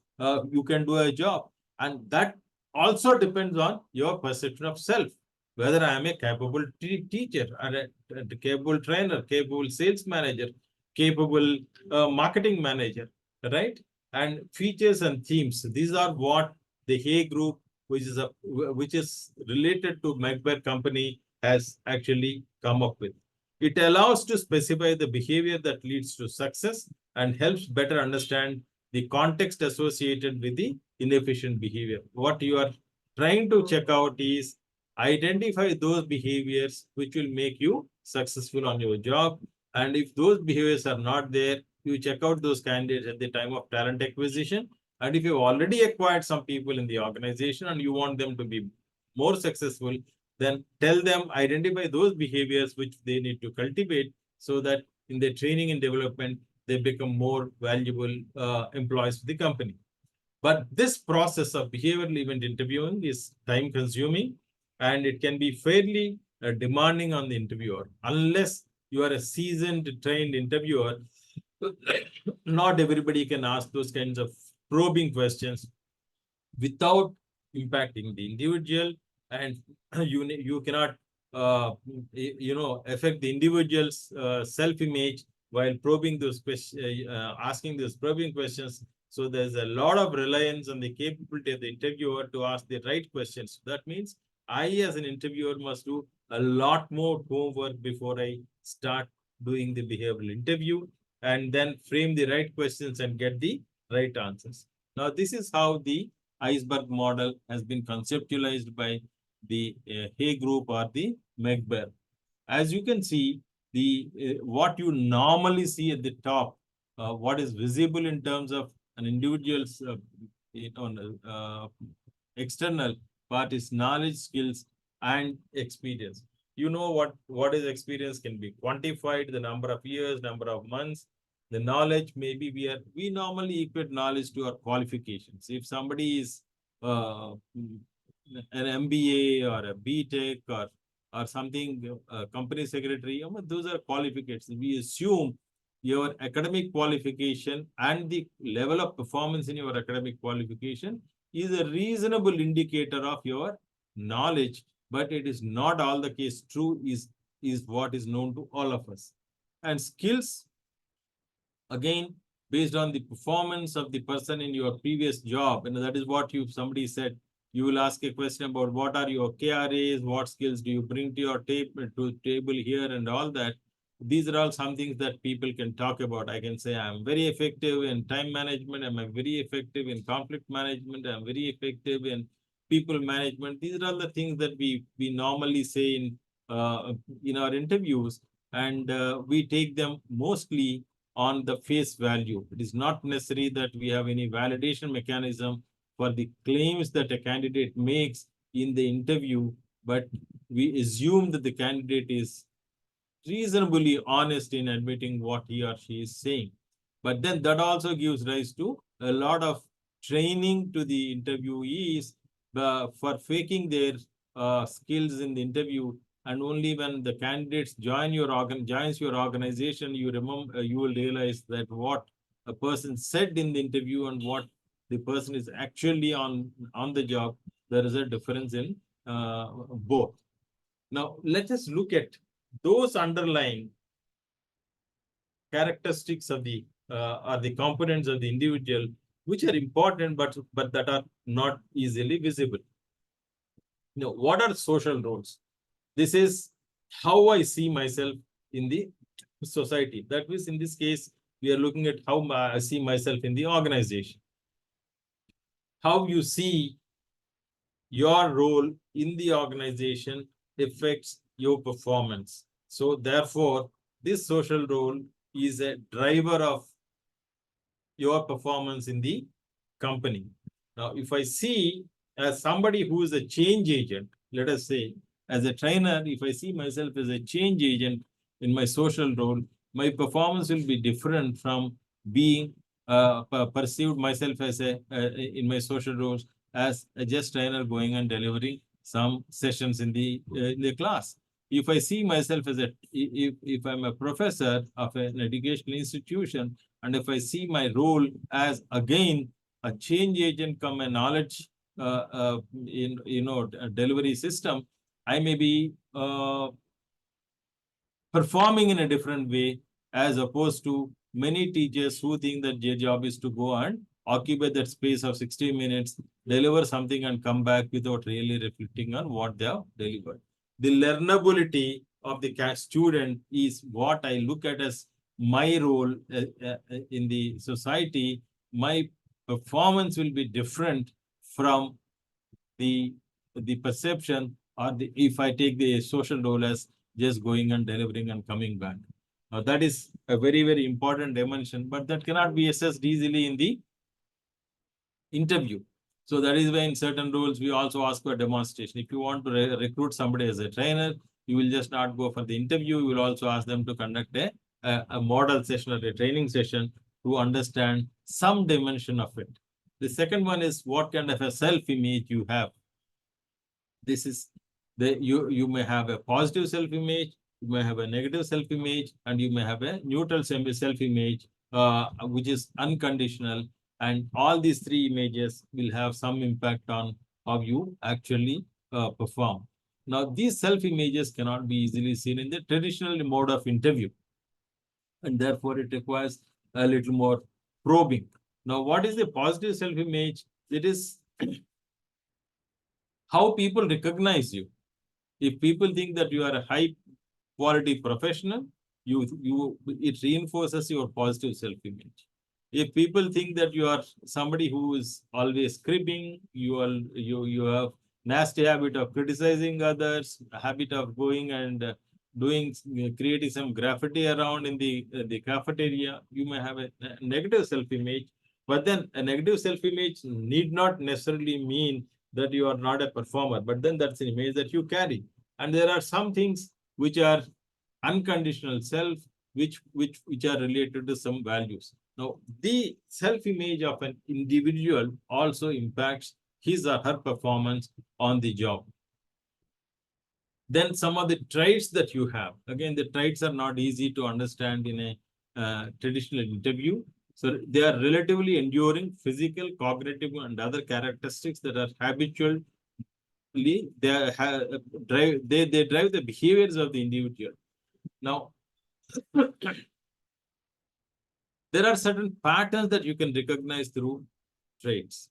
You can do a job, and that also depends on your perception of self. Whether I am a capable teacher, or a capable trainer, capable sales manager, capable marketing manager, right? And features and themes. These are what the Hay Group, which is related to McBain company, has actually come up with. It allows to specify the behavior that leads to success and helps better understand the context associated with the inefficient behavior. What you are trying to check out is identify those behaviors which will make you successful on your job. And if those behaviors are not there, you check out those candidates at the time of talent acquisition. And if you've already acquired some people in the organization and you want them to be more successful, then tell them, identify those behaviors which they need to cultivate so that in their training and development, they become more valuable employees for the company. But this process of behavioral event interviewing is time consuming, and it can be fairly demanding on the interviewer. Unless you are a seasoned, trained interviewer, not everybody can ask those kinds of probing questions without impacting the individual, and you cannot affect the individual's self-image while probing those questions, asking those probing questions. So there's a lot of reliance on the capability of the interviewer to ask the right questions. That means I, as an interviewer, must do a lot more homework before I start doing the behavioral interview, and then frame the right questions and get the right answers. Now, this is how the iceberg model has been conceptualized by the Hay Group or the McBain. As you can see, the what you normally see at the top, what is visible in terms of an individual's external part is knowledge, skills, and experience. You know what is experience can be quantified, the number of years, number of months. The knowledge, maybe we normally equate knowledge to our qualifications. If somebody is an MBA or a BTech or something, company secretary, those are qualifications. We assume your academic qualification and the level of performance in your academic qualification is a reasonable indicator of your knowledge, but it is not all the case true is what is known to all of us. And skills, again, based on the performance of the person in your previous job, and that is what somebody said, you will ask a question about what are your KRAs, what skills do you bring to your table here, and all that. These are all some things that people can talk about. I can say I'm very effective in time management, I'm very effective in conflict management, I'm very effective in people management. These are all the things that we normally say in our interviews, and we take them mostly on the face value. It is not necessary that we have any validation mechanism for the claims that a candidate makes in the interview, but we assume that the candidate is reasonably honest in admitting what he or she is saying. But then that also gives rise to a lot of training to the interviewees for faking their skills in the interview. And only when the candidates joins your organization, you will realize that what a person said in the interview and what the person is actually on the job, there is a difference in both. Now, let us look at those underlying characteristics of the or the components of the individual, which are important but that are not easily visible. Now, what are social roles? This is how I see myself in the society. That means, in this case, we are looking at how I see myself in the organization. How you see your role in the organization affects your performance. So therefore, this social role is a driver of your performance in the company. Now, if I see as somebody who is a change agent, let us say, as a trainer, if I see myself as a change agent in my social role, my performance will be different from being perceived myself as a in my social roles as a just trainer going and delivering some sessions in the class. If I see myself as if I'm a professor of an educational institution, and if I see my role as again a change agent come a knowledge in a delivery system, I may be performing in a different way as opposed to many teachers who think that their job is to go and occupy that space of 60 minutes, deliver something and come back without really reflecting on what they have delivered. The learnability of the student is what I look at as my role in the society. My performance will be different from the perception or if I take the social role as just going and delivering and coming back. Now that is a very, very important dimension, but that cannot be assessed easily in the interview. So that is why in certain roles, we also ask for a demonstration. If you want to recruit somebody as a trainer, you will just not go for the interview. You will also ask them to conduct a model session or a training session to understand some dimension of it. The second one is what kind of a self-image you have. This is you may have a positive self-image, you may have a negative self-image, and you may have a neutral self-image, which is unconditional. And all these three images will have some impact on how you actually perform. Now, these self-images cannot be easily seen in the traditional mode of interview, and therefore it requires a little more probing. Now, what is the positive self-image? It is how people recognize you. If people think that you are a high quality professional, it reinforces your positive self-image. If people think that you are somebody who is always cribbing, you have nasty habit of criticizing others, a habit of going and creating some graffiti around in the cafeteria, you may have a negative self-image. But then a negative self-image need not necessarily mean that you are not a performer, but then that's an image that you carry. And there are some things which are unconditional self, which are related to some values. Now, the self-image of an individual also impacts his or her performance on the job. Then some of the traits that you have. Again, the traits are not easy to understand in a traditional interview. So they are relatively enduring physical, cognitive, and other characteristics that are habitual. They drive the behaviors of the individual. Now, there are certain patterns that you can recognize through traits.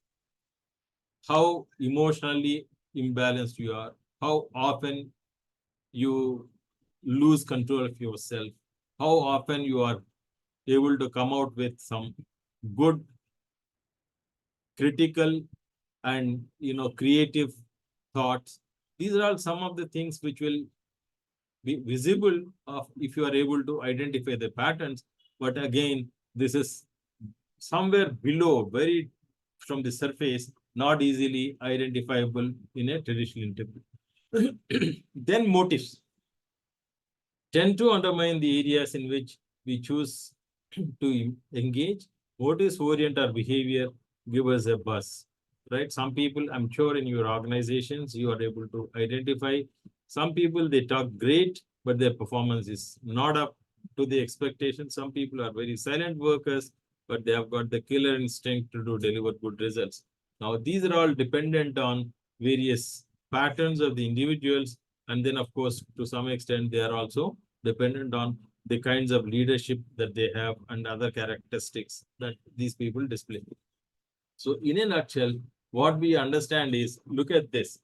How emotionally imbalanced you are, how often you lose control of yourself, how often you are able to come out with some good, critical, and creative thoughts. These are all some of the things which will be visible if you are able to identify the patterns. But again, this is somewhere below, very from the surface, not easily identifiable in a traditional interview. Then motives tend to undermine the areas in which we choose to engage. Motives orient our behavior, give us a buzz, right? Some people, I'm sure in your organizations, you are able to identify. Some people, they talk great, but their performance is not up to the expectation. Some people are very silent workers, but they have got the killer instinct to deliver good results. Now, these are all dependent on various patterns of the individuals. And then, of course, to some extent, they are also dependent on the kinds of leadership that they have and other characteristics that these people display. So in a nutshell, what we understand is, look at this.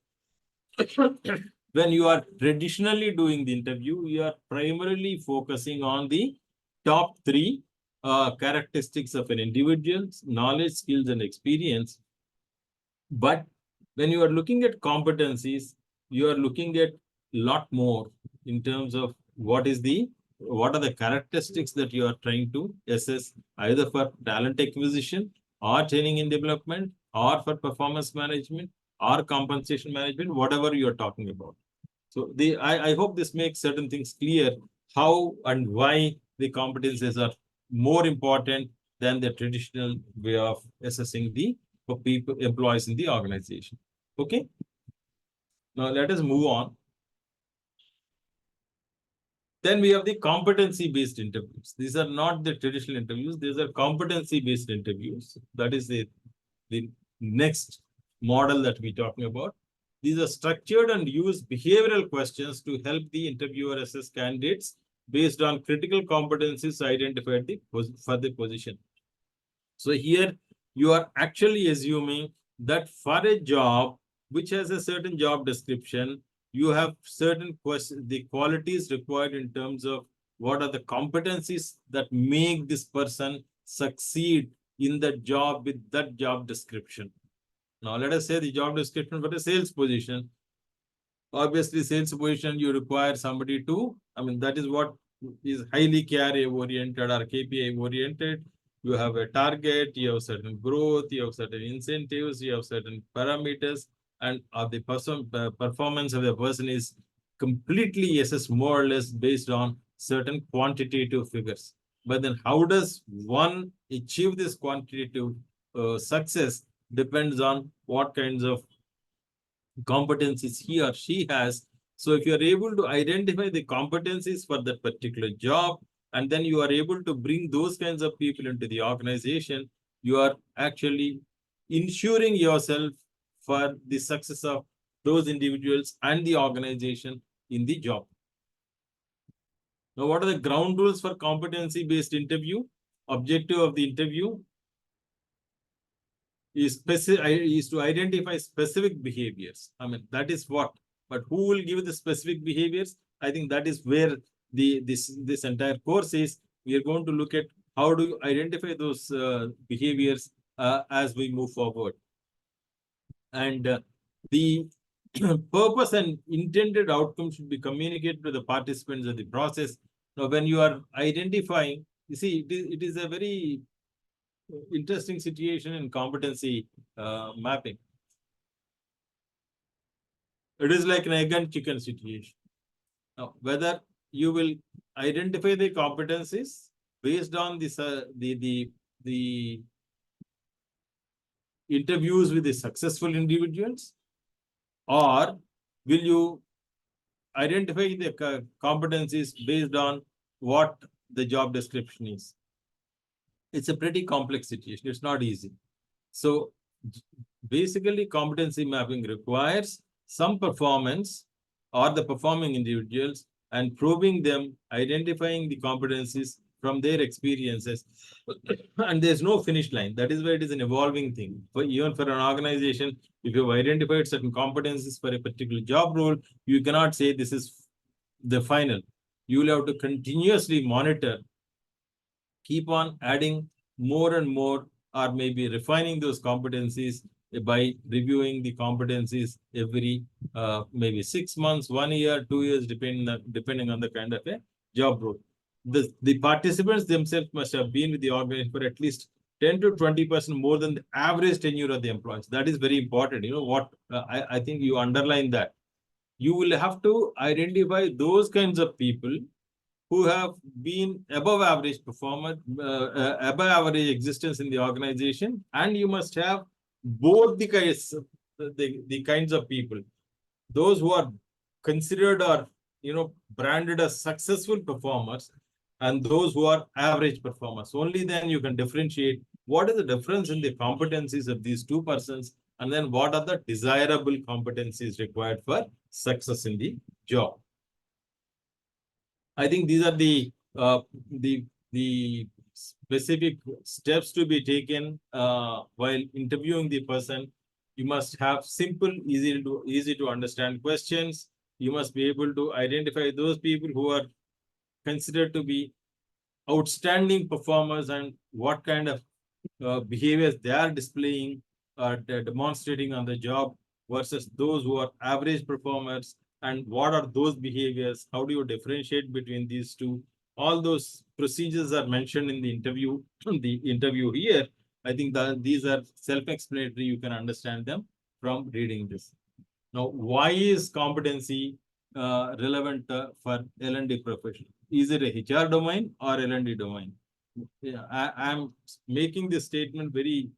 When you are traditionally doing the interview, you are primarily focusing on the top three characteristics of an individual's knowledge, skills, and experience. But when you are looking at competencies, you are looking at a lot more in terms of what are the characteristics that you are trying to assess, either for talent acquisition or training and development, or for performance management or compensation management, whatever you are talking about. So I hope this makes certain things clear, how and why the competencies are more important than the traditional way of assessing the people, employees in the organization. Okay. Now let us move on. Then we have the competency-based interviews. These are not the traditional interviews. These are competency-based interviews. That is the next model that we're talking about. These are structured and use behavioral questions to help the interviewer assess candidates based on critical competencies identified for the position. So here you are actually assuming that for a job which has a certain job description, you have certain questions, the qualities required in terms of what are the competencies that make this person succeed in that job with that job description. Now, let us say the job description for a sales position. Obviously, sales position, you require somebody to, that is what is highly KRA oriented or KPI oriented. You have a target, you have certain growth, you have certain incentives, you have certain parameters, and the performance of the person is completely assessed more or less based on certain quantitative figures. But then how does one achieve this quantitative success depends on what kinds of competencies he or she has. So if you are able to identify the competencies for that particular job, and then you are able to bring those kinds of people into the organization, you are actually ensuring yourself for the success of those individuals and the organization in the job. Now, what are the ground rules for competency-based interview? Objective of the interview is to identify specific behaviors. That is what. But who will give the specific behaviors? I think that is where this entire course is. We are going to look at how do you identify those behaviors as we move forward. And the purpose and intended outcome should be communicated to the participants of the process. Now, when you are identifying, you see, it is a very interesting situation in competency mapping. It is like an egg and chicken situation. Now, whether you will identify the competencies based on this, the interviews with the successful individuals, or will you identify the competencies based on what the job description is? It's a pretty complex situation. It's not easy. So basically, competency mapping requires some performance or the performing individuals and probing them, identifying the competencies from their experiences. And there's no finish line. That is why it is an evolving thing. Even for an organization, if you have identified certain competencies for a particular job role, you cannot say this is the final. You will have to continuously monitor, keep on adding more and more, or maybe refining those competencies by reviewing the competencies every maybe 6 months, 1 year, 2 years, depending on the kind of a job role. The participants themselves must have been with the organization for at least 10 to 20% more than the average tenure of the employees. That is very important. You know what? I think you underline that. You will have to identify those kinds of people who have been above average performer, above average existence in the organization, and you must have both the kinds of people, those who are considered or branded as successful performers, and those who are average performers. Only then you can differentiate what is the difference in the competencies of these two persons, and then what are the desirable competencies required for success in the job. I think these are the specific steps to be taken while interviewing the person. You must have simple, easy to understand questions. You must be able to identify those people who are considered to be outstanding performers and what kind of behaviors they are displaying or demonstrating on the job versus those who are average performers and what are those behaviors? How do you differentiate between these two? All those procedures are mentioned in the interview here. I think that these are self-explanatory. You can understand them from reading this. Now, why is competency relevant for L&D profession? Is it a HR domain or L&D domain? Yeah, I'm making this statement very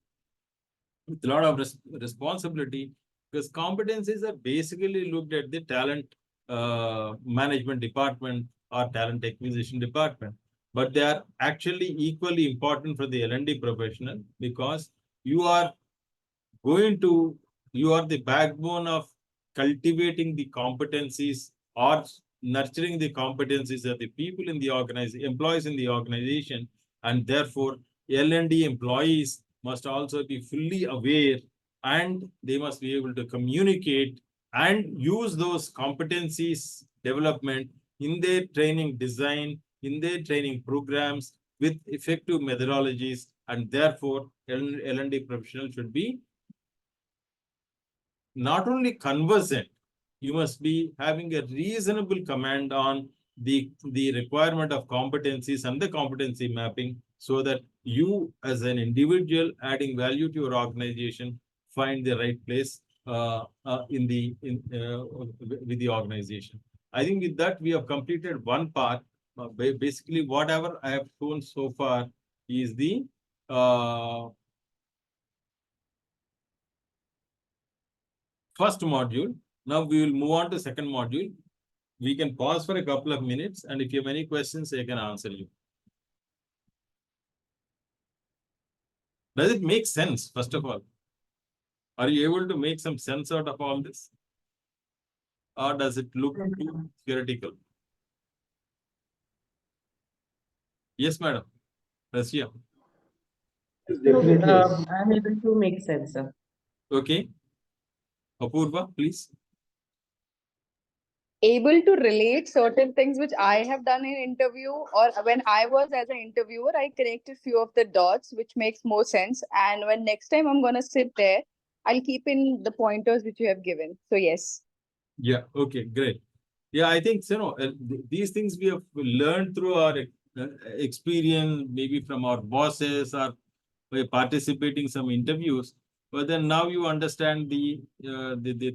with a lot of responsibility, because competencies are basically looked at the talent management department or talent acquisition department, but they are actually equally important for the L&D professional, because you are the backbone of cultivating the competencies or nurturing the competencies of the people in the organization, employees in the organization, and therefore L&D employees must also be fully aware, and they must be able to communicate and use those competencies development in their training design, in their training programs with effective methodologies, and therefore L&D professional should be not only conversant, you must be having a reasonable command on the requirement of competencies and the competency mapping, so that you as an individual adding value to your organization find the right place with the organization. I think with that we have completed one part. Basically, whatever I have shown so far is the first module. Now we will move on to second module. We can pause for a couple of minutes, and if you have any questions, I can answer you. Does it make sense, first of all? Are you able to make some sense out of all this? Or does it look too theoretical? Yes, madam. Rasya. Definitely. I'm able to make sense, sir. Okay. Apurva, please. Able to relate certain things which I have done in interview, or when I was as an interviewer, I connected few of the dots, which makes more sense. And when next time I'm going to sit there, I'll keep in the pointers which you have given. So yes. Yeah. Okay. Great. Yeah, I think these things we have learned through our experience, maybe from our bosses or by participating some interviews. But then now you understand the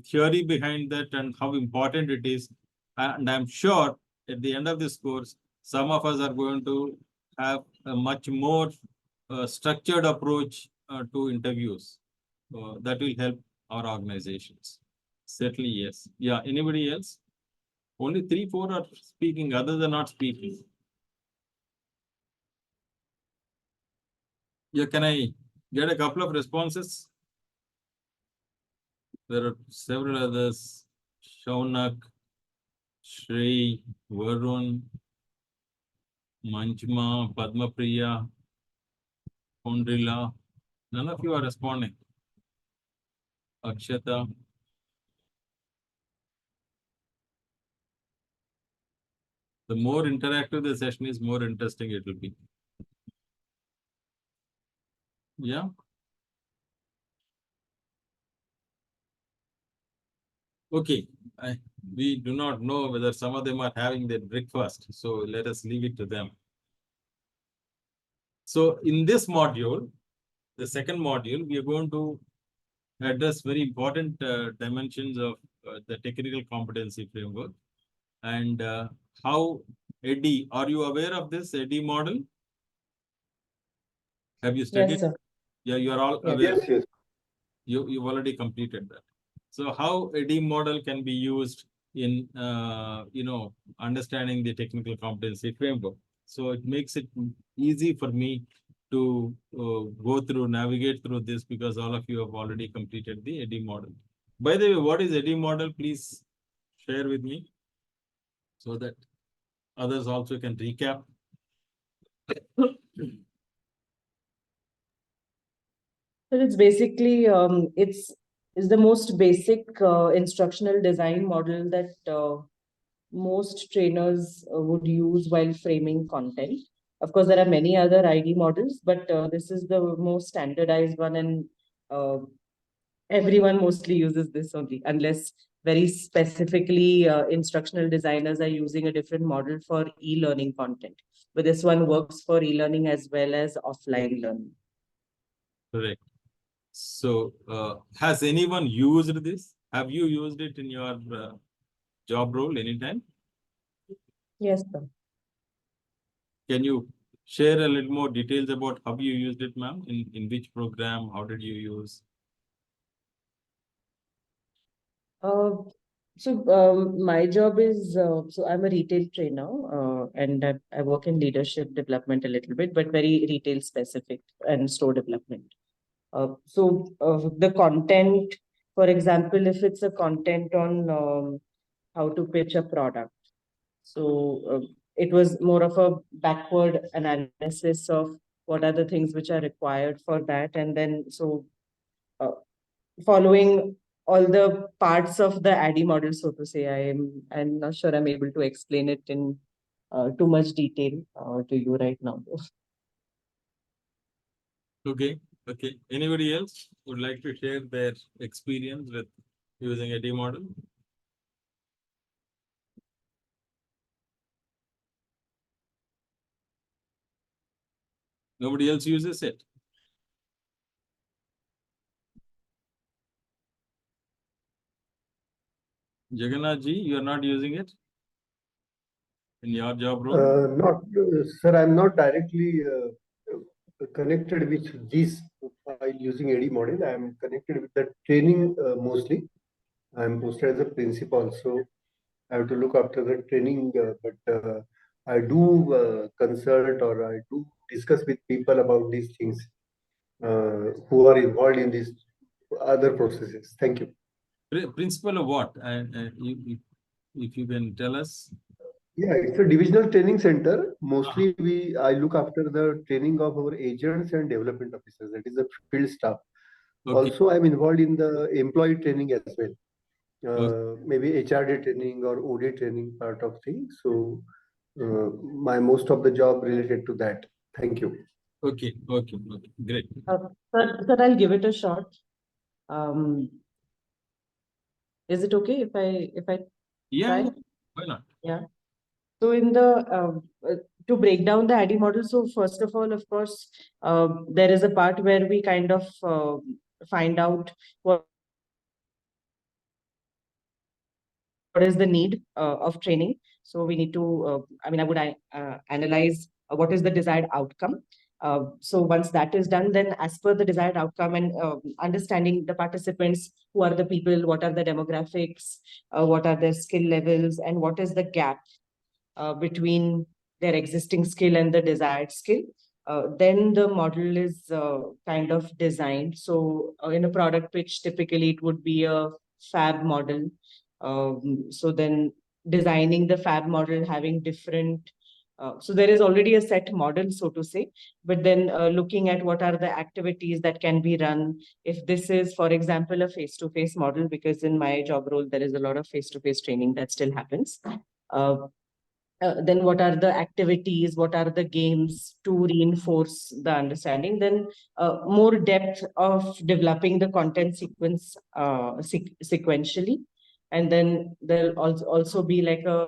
theory behind that and how important it is. And I'm sure at the end of this course, some of us are going to have a much more structured approach to interviews. That will help our organizations. Certainly, yes. Yeah. Anybody else? Only 3-4 are speaking, others are not speaking. Yeah, can I get a couple of responses? There are several others. Shaunak, Shrey, Varun, Manchma, Padmapriya, Kondrila. None of you are responding. Akshata. The more interactive the session is, more interesting it will be. Yeah. Okay. We do not know whether some of them are having their breakfast, so let us leave it to them. So in this module, the second module, we are going to address very important dimensions of the technical competency framework, and how ADDIE, are you aware of this ADDIE model? Have you studied? Yes, sir. Yeah, you are all aware. Yes, yes. You've already completed that. So how ADDIE model can be used in understanding the technical competency framework? So it makes it easy for me to navigate through this, because all of you have already completed the ADDIE model. By the way, what is ADDIE model? Please share with me so that others also can recap. So it's basically it's the most basic instructional design model that most trainers would use while framing content. Of course, there are many other ID models, but this is the most standardized one, and everyone mostly uses this only, unless very specifically, instructional designers are using a different model for e-learning content. But this one works for e-learning as well as offline learning. Correct. So, has anyone used this? Have you used it in your job role anytime? Yes, sir. Can you share a little more details about how you used it, ma'am? In which program? How did you use? My job is, so I'm a retail trainer, and I work in leadership development a little bit, but very retail specific and store development. The content, for example, if it's a content on how to pitch a product. So it was more of a backward analysis of what are the things which are required for that. And then, following all the parts of the ADDIE model, so to say, I'm not sure I'm able to explain it in too much detail to you right now. Okay. Okay. Anybody else would like to share their experience with using ADDIE model? Nobody else uses it. Jagannath ji, you are not using it in your job role? Not, sir, I'm not directly connected with this while using AD model. I'm connected with the training mostly. I'm posted as a principal, so I have to look after the training, but I do consult or I do discuss with people about these things who are involved in these other processes. Thank you. Principle of what? If you can tell us. Yeah, it's a divisional training center. Mostly I look after the training of our agents and development officers. That is the field staff. Okay. Also, I'm involved in the employee training as well. Maybe HRD training or OD training part of things. So my most of the job related to that. Thank you. Okay. Okay. Okay. Great. Sir, I'll give it a shot. Is it okay if I Yeah. try? Why not? Yeah. So in the to break down the ADDIE model, so first of all, of course, there is a part where we kind of find out what is the need of training. So we need to, I would analyze what is the desired outcome. So once that is done, then as per the desired outcome and understanding the participants, who are the people, what are the demographics, what are their skill levels, and what is the gap between their existing skill and the desired skill. Then the model is kind of designed. So in a product pitch, typically it would be a fab model. So then designing the fab model, having different, so there is already a set model, so to say, but then looking at what are the activities that can be run. If this is, for example, a face-to-face model, because in my job role, there is a lot of face-to-face training that still happens. Then what are the activities, what are the games to reinforce the understanding, then more depth of developing the content sequence sequentially. And then there'll also be like a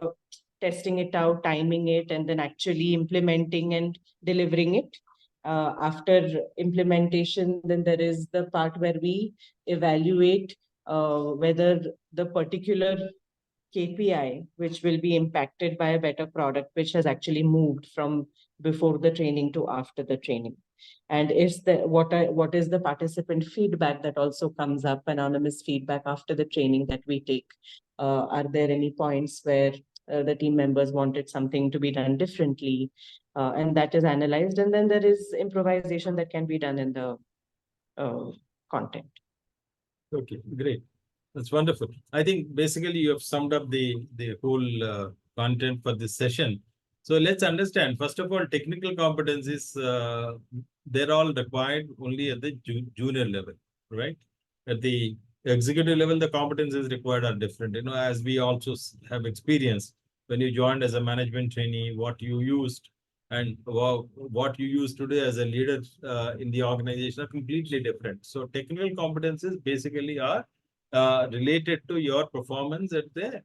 testing it out, timing it, and then actually implementing and delivering it. After implementation, then there is the part where we evaluate whether the particular KPI, which will be impacted by a better product, which has actually moved from before the training to after the training. And is what is the participant feedback that also comes up, anonymous feedback after the training that we take? Are there any points where the team members wanted something to be done differently? And that is analyzed. And then there is improvisation that can be done in the content. Okay, great. That's wonderful. I think basically you have summed up the whole content for this session. So let's understand, first of all, technical competencies, they're all required only at the junior level, right? At the executive level, the competencies required are different. You know, as we also have experienced, when you joined as a management trainee, what you used and what you use today as a leader in the organization are completely different. So technical competencies basically are related to your performance at the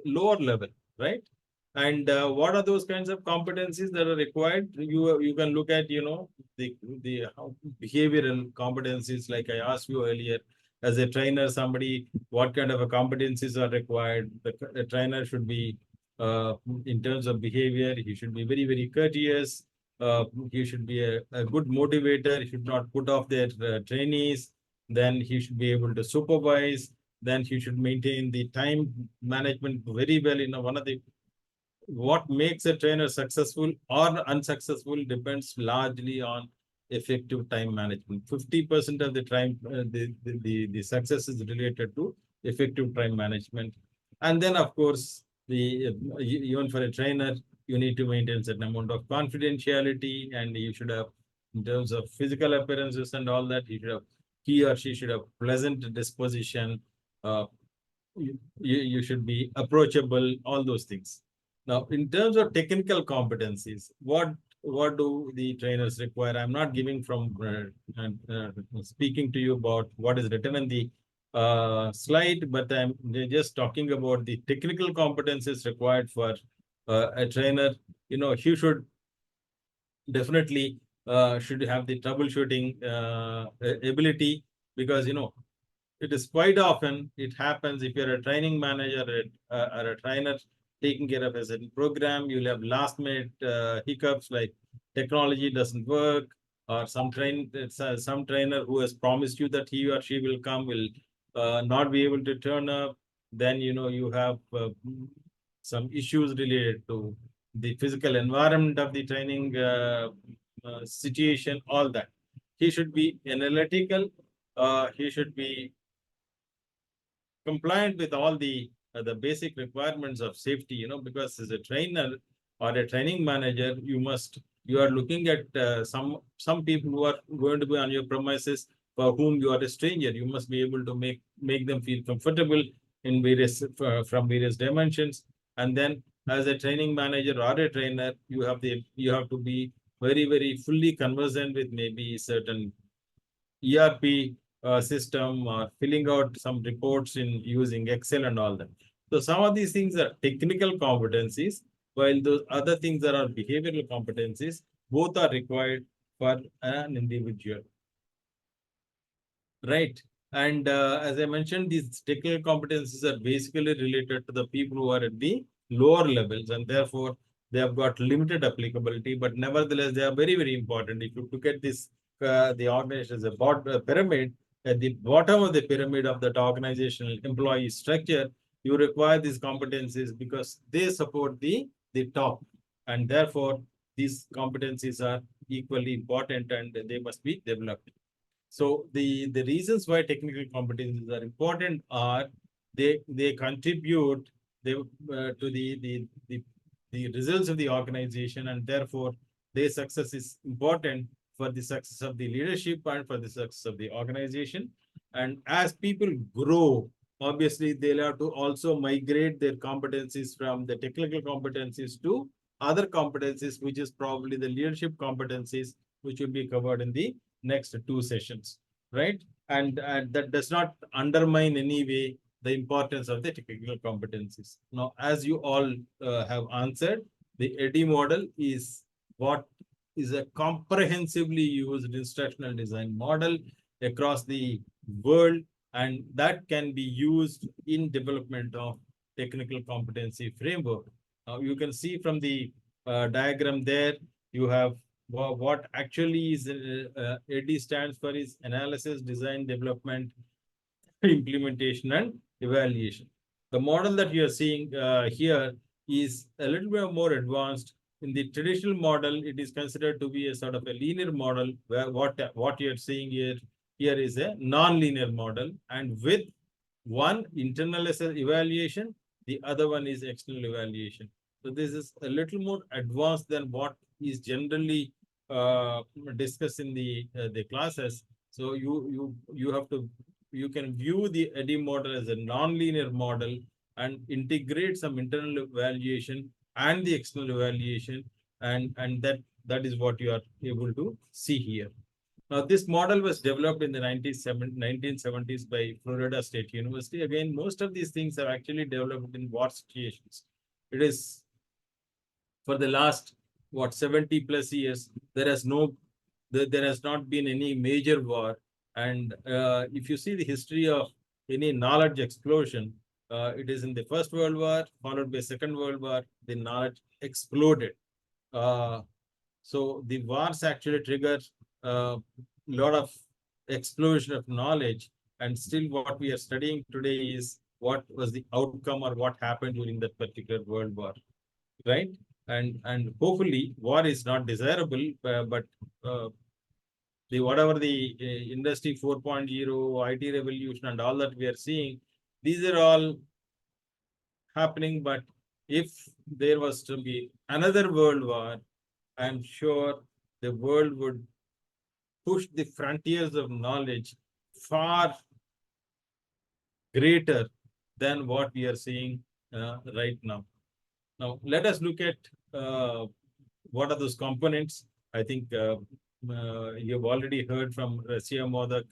lower level, right? And what are those kinds of competencies that are required? You can look at, you know, the behavioral competencies, like I asked you earlier. As a trainer, somebody, what kind of a competencies are required? The trainer should be, in terms of behavior, he should be very, very courteous. He should be a good motivator. He should not put off their trainees. Then he should be able to supervise. Then he should maintain the time management very well. You know, one of the what makes a trainer successful or unsuccessful depends largely on effective time management. 50% of the time, the success is related to effective time management. And then, of course, even for a trainer, you need to maintain a certain amount of confidentiality, and you should have, in terms of physical appearances and all that, he or she should have pleasant disposition. You should be approachable, all those things. Now, in terms of technical competencies, what do the trainers require? I'm not giving from speaking to you about what is written in the slide, but I'm just talking about the technical competencies required for a trainer. You know, he should definitely should have the troubleshooting ability, because, you know, it is quite often it happens if you're a training manager or a trainer taking care of a certain program, you'll have last minute hiccups like technology doesn't work, or some trainer who has promised you that he or she will come will not be able to turn up. Then, you know, you have some issues related to the physical environment of the training situation, all that. He should be analytical. He should be compliant with all the basic requirements of safety, you know, because as a trainer or a training manager, you are looking at some people who are going to be on your premises for whom you are a stranger. You must be able to make them feel comfortable in various from various dimensions. And then, as a training manager or a trainer, you have to be very, very fully conversant with maybe certain ERP system, or filling out some reports in using Excel and all that. So some of these things are technical competencies, while those other things that are behavioral competencies, both are required for an individual. Right. And as I mentioned, these technical competencies are basically related to the people who are at the lower levels, and therefore they have got limited applicability, but nevertheless, they are very, very important. If you look at this, the organization as a pyramid, at the bottom of the pyramid of that organizational employee structure, you require these competencies because they support the top, and therefore these competencies are equally important and they must be developed. So the reasons why technical competencies are important are they contribute to the results of the organization, and therefore their success is important for the success of the leadership and for the success of the organization. And as people grow, obviously they'll have to also migrate their competencies from the technical competencies to other competencies, which is probably the leadership competencies, which will be covered in the next 2 sessions, right? And that does not undermine any way the importance of the technical competencies. Now, as you all have answered, the EDDI model is what is a comprehensively used instructional design model across the world, and that can be used in development of technical competency framework. You can see from the diagram there, you have what actually is EDDI stands for is analysis, design, development, implementation, and evaluation. The model that you are seeing here is a little bit more advanced. In the traditional model, it is considered to be a sort of a linear model, where what you are seeing here is a non-linear model, and with one internal evaluation, the other one is external evaluation. So this is a little more advanced than what is generally discussed in the classes. So you can view the EDDI model as a non-linear model and integrate some internal evaluation and the external evaluation, and that is what you are able to see here. Now, this model was developed in the 1970s by Florida State University. Again, most of these things are actually developed in war situations. It is for the last, 70 plus years, there has not been any major war. And if you see the history of any knowledge explosion, it is in the First World War, followed by Second World War, the knowledge exploded. So the wars actually trigger a lot of explosion of knowledge, and still what we are studying today is what was the outcome or what happened during that particular world war, right? And hopefully war is not desirable, but the whatever the industry 4.0, IT revolution and all that we are seeing, these are all happening. But if there was to be another world war, I'm sure the world would push the frontiers of knowledge far greater than what we are seeing right now. Now, let us look at what are those components. I think you've already heard from Rasya Modak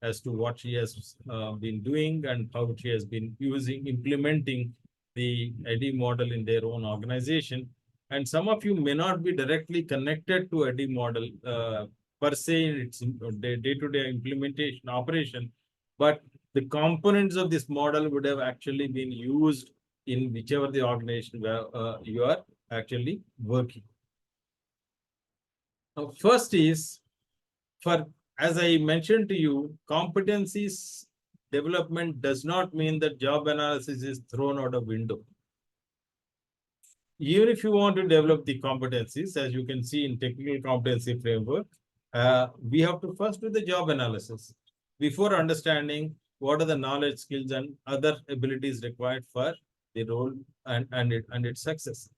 as to what she has been doing and how she has been implementing the EDDI model in their own organization. And some of you may not be directly connected to EDDI model per se in its day-to-day implementation operation, but the components of this model would have actually been used in whichever the organization where you are actually working. Now, first is, as I mentioned to you, competencies development does not mean that job analysis is thrown out of window. Even if you want to develop the competencies, as you can see in technical competency framework, we have to first do the job analysis before understanding what are the knowledge, skills, and other abilities required for the role and its success.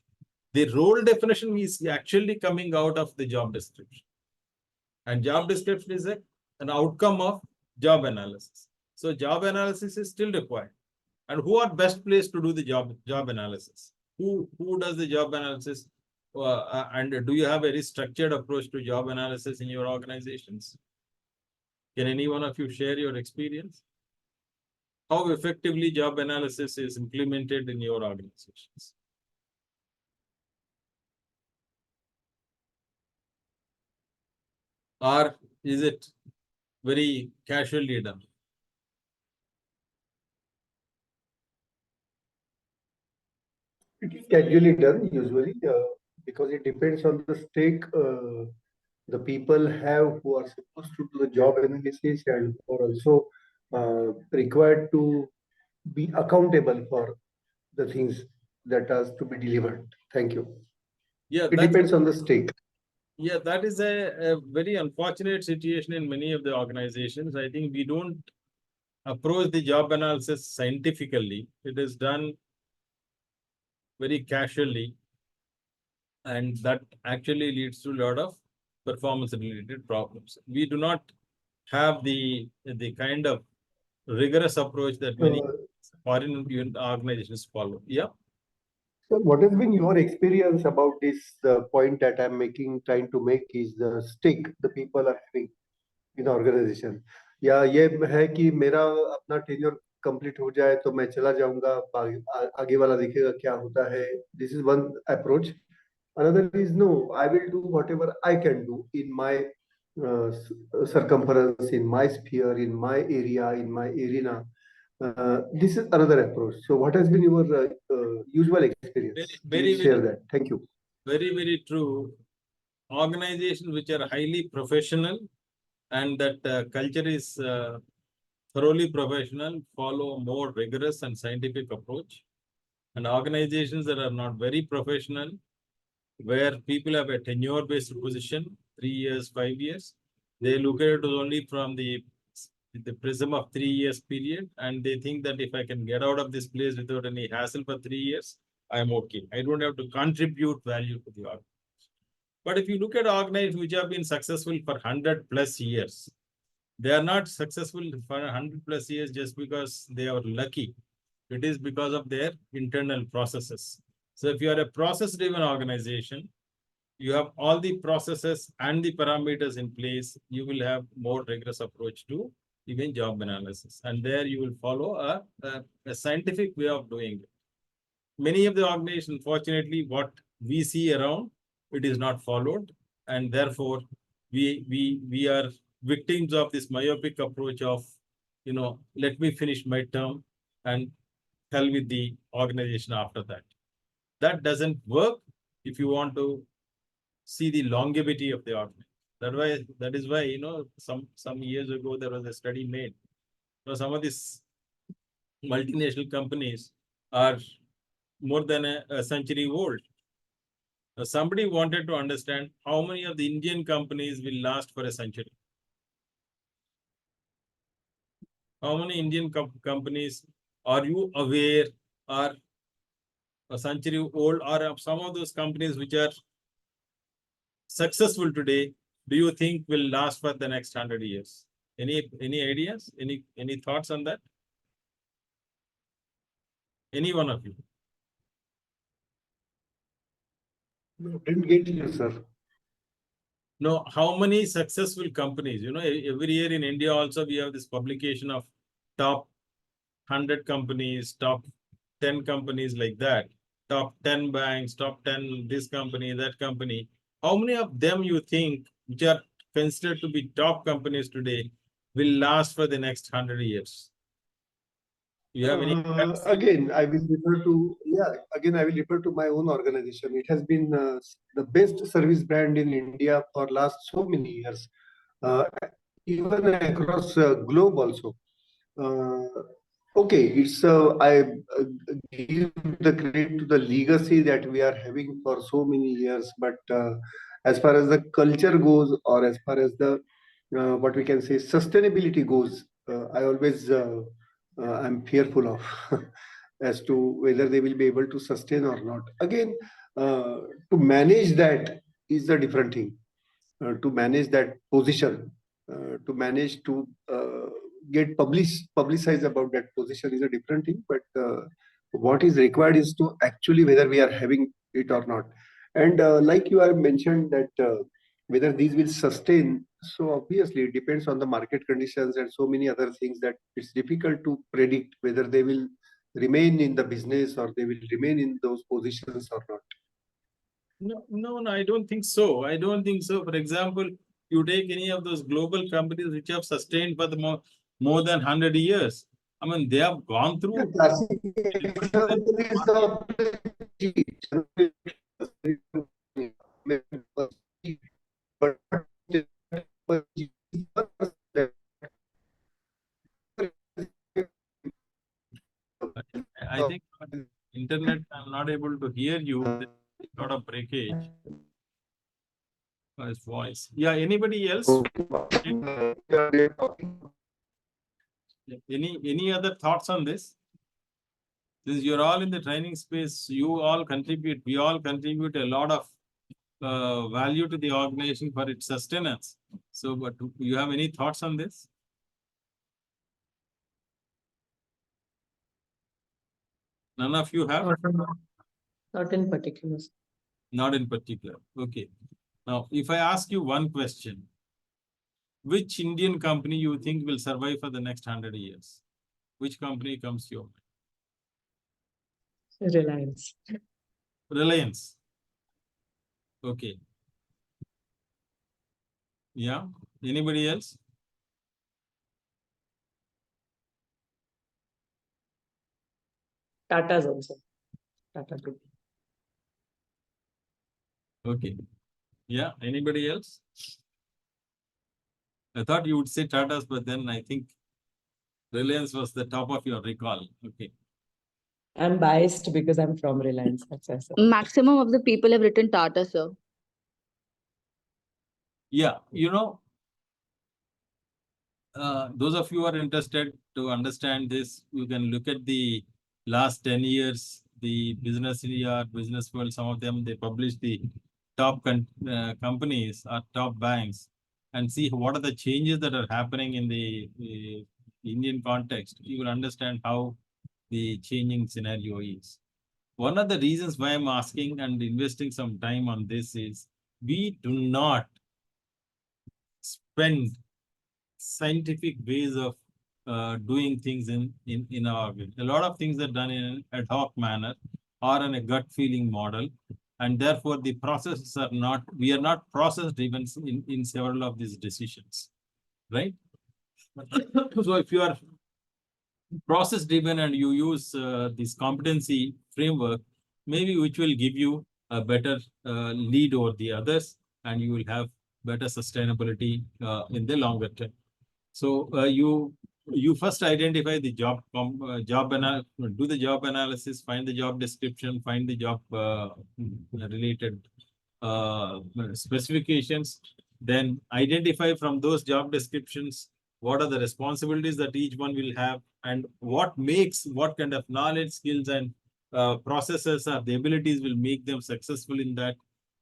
The role definition is actually coming out of the job description. And job description is an outcome of job analysis. So job analysis is still required. And who are best placed to do the job analysis? Who does the job analysis? And do you have a very structured approach to job analysis in your organizations? Can any one of you share your experience? How effectively job analysis is implemented in your organizations? Or is it very casually done? It is casually done usually because it depends on the stake the people have who are supposed to do the job analysis and are also required to be accountable for the things that has to be delivered. Thank you. Yeah, it depends on the stake. Yeah, that is a very unfortunate situation in many of the organizations. I think we don't approach the job analysis scientifically. It is done very casually, and that actually leads to a lot of performance related problems. We do not have the kind of rigorous approach that many foreign organizations follow. Yeah. So what has been your experience about this point that I'm trying to make is the stake the people are having in the organization. या ये है कि मेरा अपना tenure complete हो जाए तो मैं चला जाऊंगा, आगे वाला देखेगा क्या होता है. This is one approach. Another is no, I will do whatever I can do in my circumference, in my sphere, in my area, in my arena. This is another approach. So what has been your usual experience? Please share that. Thank you. Very, very true. Organizations which are highly professional and that culture is thoroughly professional follow more rigorous and scientific approach. And organizations that are not very professional, where people have a tenure-based position, 3 years, 5 years, they look at it only from the prism of 3 years period, and they think that if I can get out of this place without any hassle for 3 years, I'm okay. I don't have to contribute value to the organization. But if you look at organizations which have been successful for 100 plus years, they are not successful for 100 plus years just because they are lucky. It is because of their internal processes. So if you are a process-driven organization, you have all the processes and the parameters in place, you will have more rigorous approach to even job analysis. And there you will follow a scientific way of doing it. Many of the organizations, unfortunately, what we see around, it is not followed. And therefore, we are victims of this myopic approach of, let me finish my term and hell with the organization after that. That doesn't work if you want to see the longevity of the organization. That is why, some years ago, there was a study made. Some of these multinational companies are more than a century old. Somebody wanted to understand how many of the Indian companies will last for a century. How many Indian companies are you aware are a century old, or some of those companies which are successful today, do you think will last for the next 100 years? Any ideas? Any thoughts on that? Any one of you? No, didn't get you, sir. No, how many successful companies? Every year in India also we have this publication of top 100 companies, top 10 companies like that, top 10 banks, top 10 this company, that company. How many of them you think, which are considered to be top companies today, will last for the next 100 years? You have any? Again, I will refer to my own organization. It has been the best service brand in India for last so many years, even across globe also. Okay, it's I give the credit to the legacy that we are having for so many years, but as far as the culture goes, or as far as the what we can say sustainability goes, I always I'm fearful of as to whether they will be able to sustain or not. Again, to manage that is a different thing. To manage that position, to manage to get publicized about that position is a different thing. But what is required is to actually whether we are having it or not. And like you have mentioned that whether these will sustain. So obviously it depends on the market conditions and so many other things that it's difficult to predict whether they will remain in the business or they will remain in those positions or not. No, I don't think so. I don't think so. For example, you take any of those global companies which have sustained for the more than 100 years. I mean, they have gone through. I think internet, I'm not able to hear you. There's a lot of breakage. His voice. Yeah, anybody else? Any other thoughts on this? Since you're all in the training space, you all contribute, we all contribute a lot of value to the organization for its sustenance. So, but you have any thoughts on this? None of you have? Not in particular. Not in particular. Okay. Now, if I ask you one question, which Indian company you think will survive for the next 100 years? Which company comes to your mind? Reliance. Reliance. Okay. Yeah. Anybody else? Tata's also. Tata Group. Okay. Yeah. Anybody else? I thought you would say Tata's, but then I think Reliance was the top of your recall. Okay. I'm biased because I'm from Reliance. That's why I said. Maximum of the people have written Tata, sir. Yeah. Those of you who are interested to understand this, you can look at the last 10 years, the Business India, Business World, some of them, they publish the top companies or top banks and see what are the changes that are happening in the Indian context. You will understand how the changing scenario is. One of the reasons why I'm asking and investing some time on this is we do not spend scientific ways of doing things in our organization. A lot of things are done in an ad hoc manner or in a gut feeling model, and therefore the processes are not, we are not process driven in several of these decisions, right? So if you are process driven and you use this competency framework, maybe which will give you a better lead over the others, and you will have better sustainability in the longer term. So you first identify the job do the job analysis, find the job description, find the job related specifications, then identify from those job descriptions what are the responsibilities that each one will have, and what kind of knowledge, skills, and processes or the abilities will make them successful in that.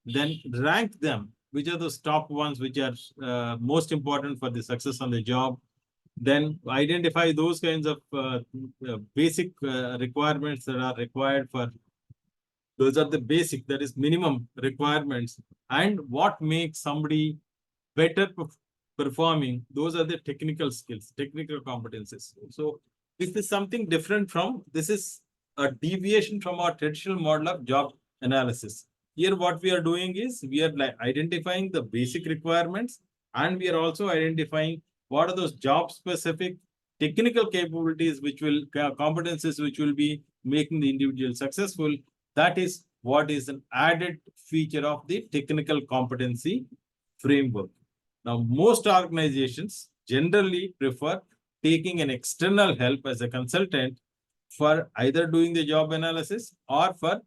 Then rank them, which are those top ones which are most important for the success on the job. Then identify those kinds of basic requirements that are required for, those are the basic, that is minimum requirements, and what makes somebody better performing, those are the technical skills, technical competencies. So this is something different from, this is a deviation from our traditional model of job analysis. Here what we are doing is we are like identifying the basic requirements, and we are also identifying what are those job specific technical capabilities which will competencies which will be making the individual successful. That is what is an added feature of the technical competency framework. Now, most organizations generally prefer taking an external help as a consultant for either doing the job analysis or for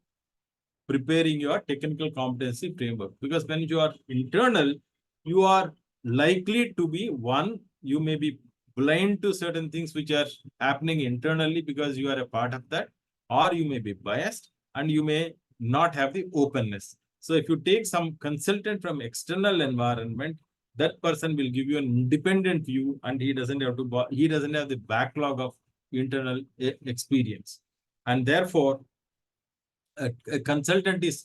preparing your technical competency framework. Because when you are internal, you are likely to be one, you may be blind to certain things which are happening internally because you are a part of that, or you may be biased and you may not have the openness. So if you take some consultant from external environment, that person will give you an independent view, and he doesn't have the backlog of internal experience. And therefore, a consultant is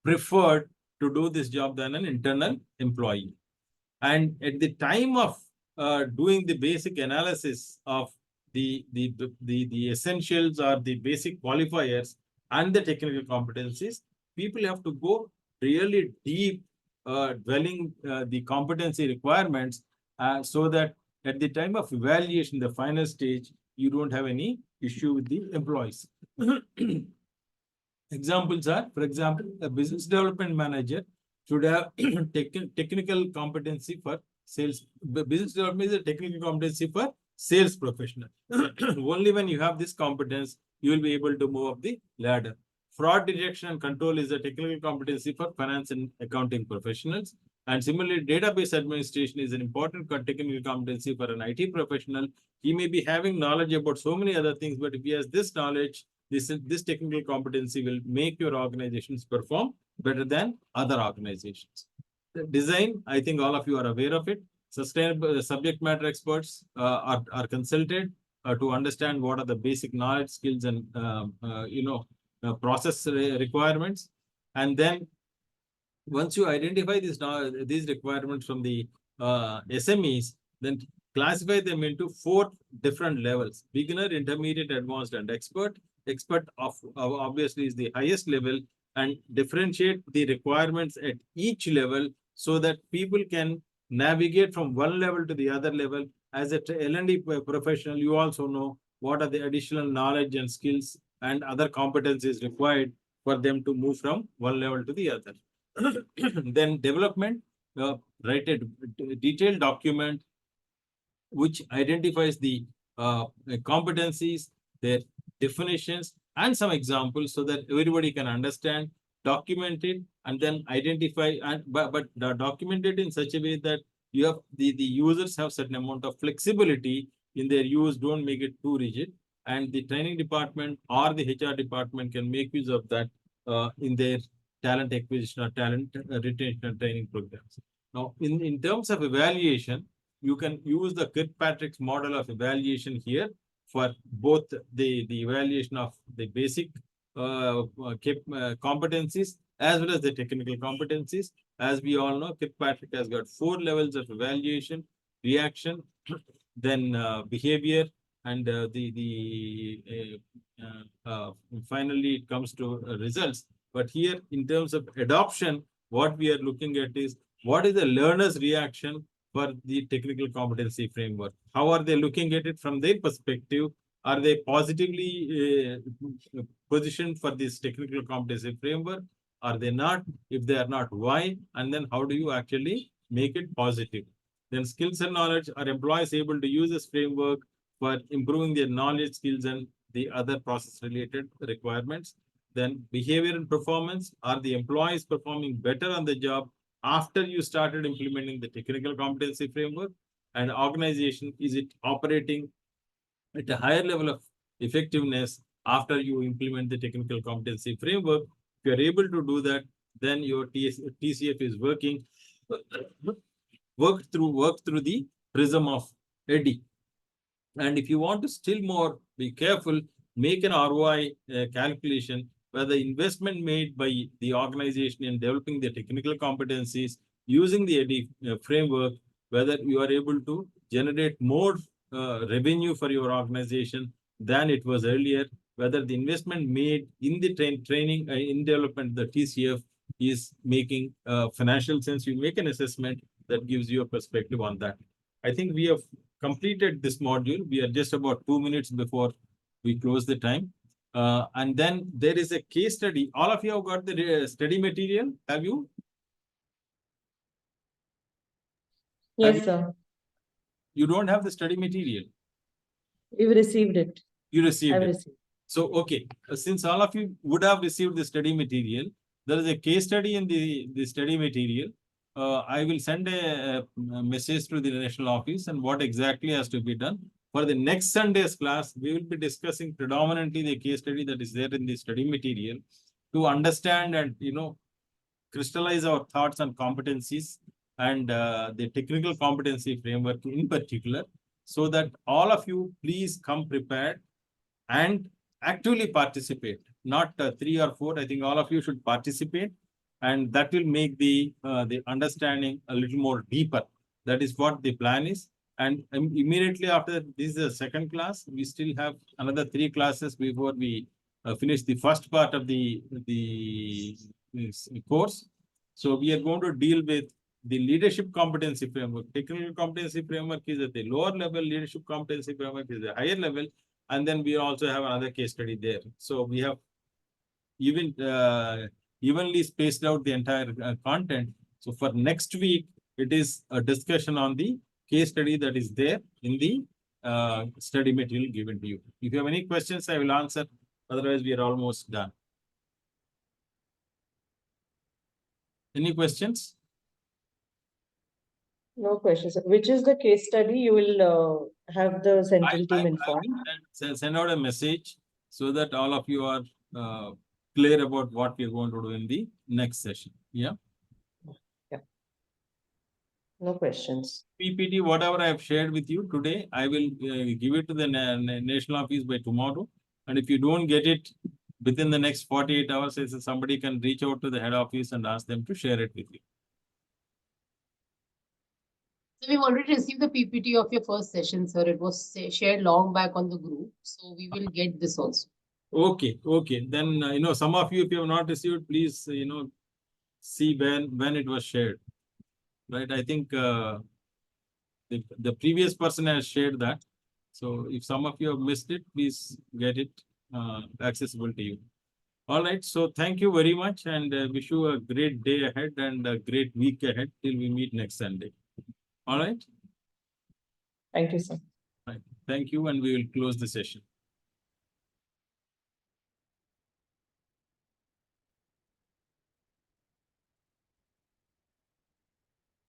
preferred to do this job than an internal employee. And at the time of doing the basic analysis of the essentials or the basic qualifiers and the technical competencies, people have to go really deep, dwelling the competency requirements, so that at the time of evaluation, the final stage, you don't have any issue with the employees. Examples are, for example, a business development manager should have technical competency for sales. Business development is a technical competency for sales professional. Only when you have this competence, you will be able to move up the ladder. Fraud detection and control is a technical competency for finance and accounting professionals. And similarly, database administration is an important technical competency for an IT professional. He may be having knowledge about so many other things, but if he has this knowledge, this technical competency will make your organizations perform better than other organizations. The design, I think all of you are aware of it. Sustainable subject matter experts are consulted to understand what are the basic knowledge, skills, and process requirements. And then once you identify these requirements from the SMEs, then classify them into 4 different levels: beginner, intermediate, advanced, and expert. Expert obviously is the highest level, and differentiate the requirements at each level so that people can navigate from one level to the other level. As a L&D professional, you also know what are the additional knowledge and skills and other competencies required for them to move from one level to the other. Then development, write a detailed document which identifies the competencies, their definitions, and some examples so that everybody can understand, document it, and then identify, but document it in such a way that you have the users have certain amount of flexibility in their use. Don't make it too rigid, and the training department or the HR department can make use of that in their talent acquisition or talent retention and training programs. Now, in terms of evaluation, you can use the Kirkpatrick's model of evaluation here for both the evaluation of the basic competencies as well as the technical competencies. as we all know, Kirkpatrick has got 4 levels of evaluation, reaction, then behavior, and finally it comes to results. But here, in terms of adoption, what we are looking at is what is the learner's reaction for the technical competency framework? How are they looking at it from their perspective? Are they positively positioned for this technical competency framework? Are they not? If they are not, why? And then how do you actually make it positive? Then skills and knowledge. Are employees able to use this framework for improving their knowledge, skills, and the other process-related requirements? Then behavior and performance. Are the employees performing better on the job after you started implementing the technical competency framework? And organization, is it operating at a higher level of effectiveness after you implement the technical competency framework? If you are able to do that, then your TCF is working. Work through the prism of EDDI. And if you want to still more be careful, make an ROI calculation where the investment made by the organization in developing the technical competencies using the EDDI framework, whether you are able to generate more revenue for your organization than it was earlier, whether the investment made in the training in development, the TCF is making financial sense. You make an assessment that gives you a perspective on that. I think we have completed this module. We are just about 2 minutes before we close the time. And then there is a case study. All of you have got the study material, have you? Yes, sir. You don't have the study material. We've received it. You received I've it. received. So, okay, since all of you would have received the study material, there is a case study in the study material. I will send a message to the national office and what exactly has to be done. For the next Sunday's class, we will be discussing predominantly the case study that is there in the study material to understand and, crystallize our thoughts on competencies and the technical competency framework in particular, so that all of you please come prepared and actively participate, not 3 or 4. I think all of you should participate, and that will make the understanding a little more deeper. That is what the plan is. And immediately after this is the second class, we still have another 3 classes before we finish the first part of the course. So we are going to deal with the leadership competency framework. Technical competency framework is at the lower level, leadership competency framework is a higher level, and then we also have another case study there. So we have evenly spaced out the entire content. So for next week, it is a discussion on the case study that is there in the study material given to you. If you have any questions, I will answer. Otherwise, we are almost done. Any questions? No questions. Which is the case study? You will have the central team informed. I will send out a message so that all of you are clear about what we are going to do in the next session. Yeah. Yeah. No questions. PPT, whatever I have shared with you today, I will give it to the national office by tomorrow. And if you don't get it within the next 48 hours, somebody can reach out to the head office and ask them to share it with you. So we've already received the PPT of your first session, sir. It was shared long back on the group. So we will get this also. Okay. Then, some of you, if you have not received, please, see when it was shared. Right. I think the previous person has shared that. So if some of you have missed it, please get it accessible to you. All right. So thank you very much, and wish you a great day ahead and a great week ahead till we meet next Sunday. All right. Thank you, sir. Right. Thank you, and we will close the session.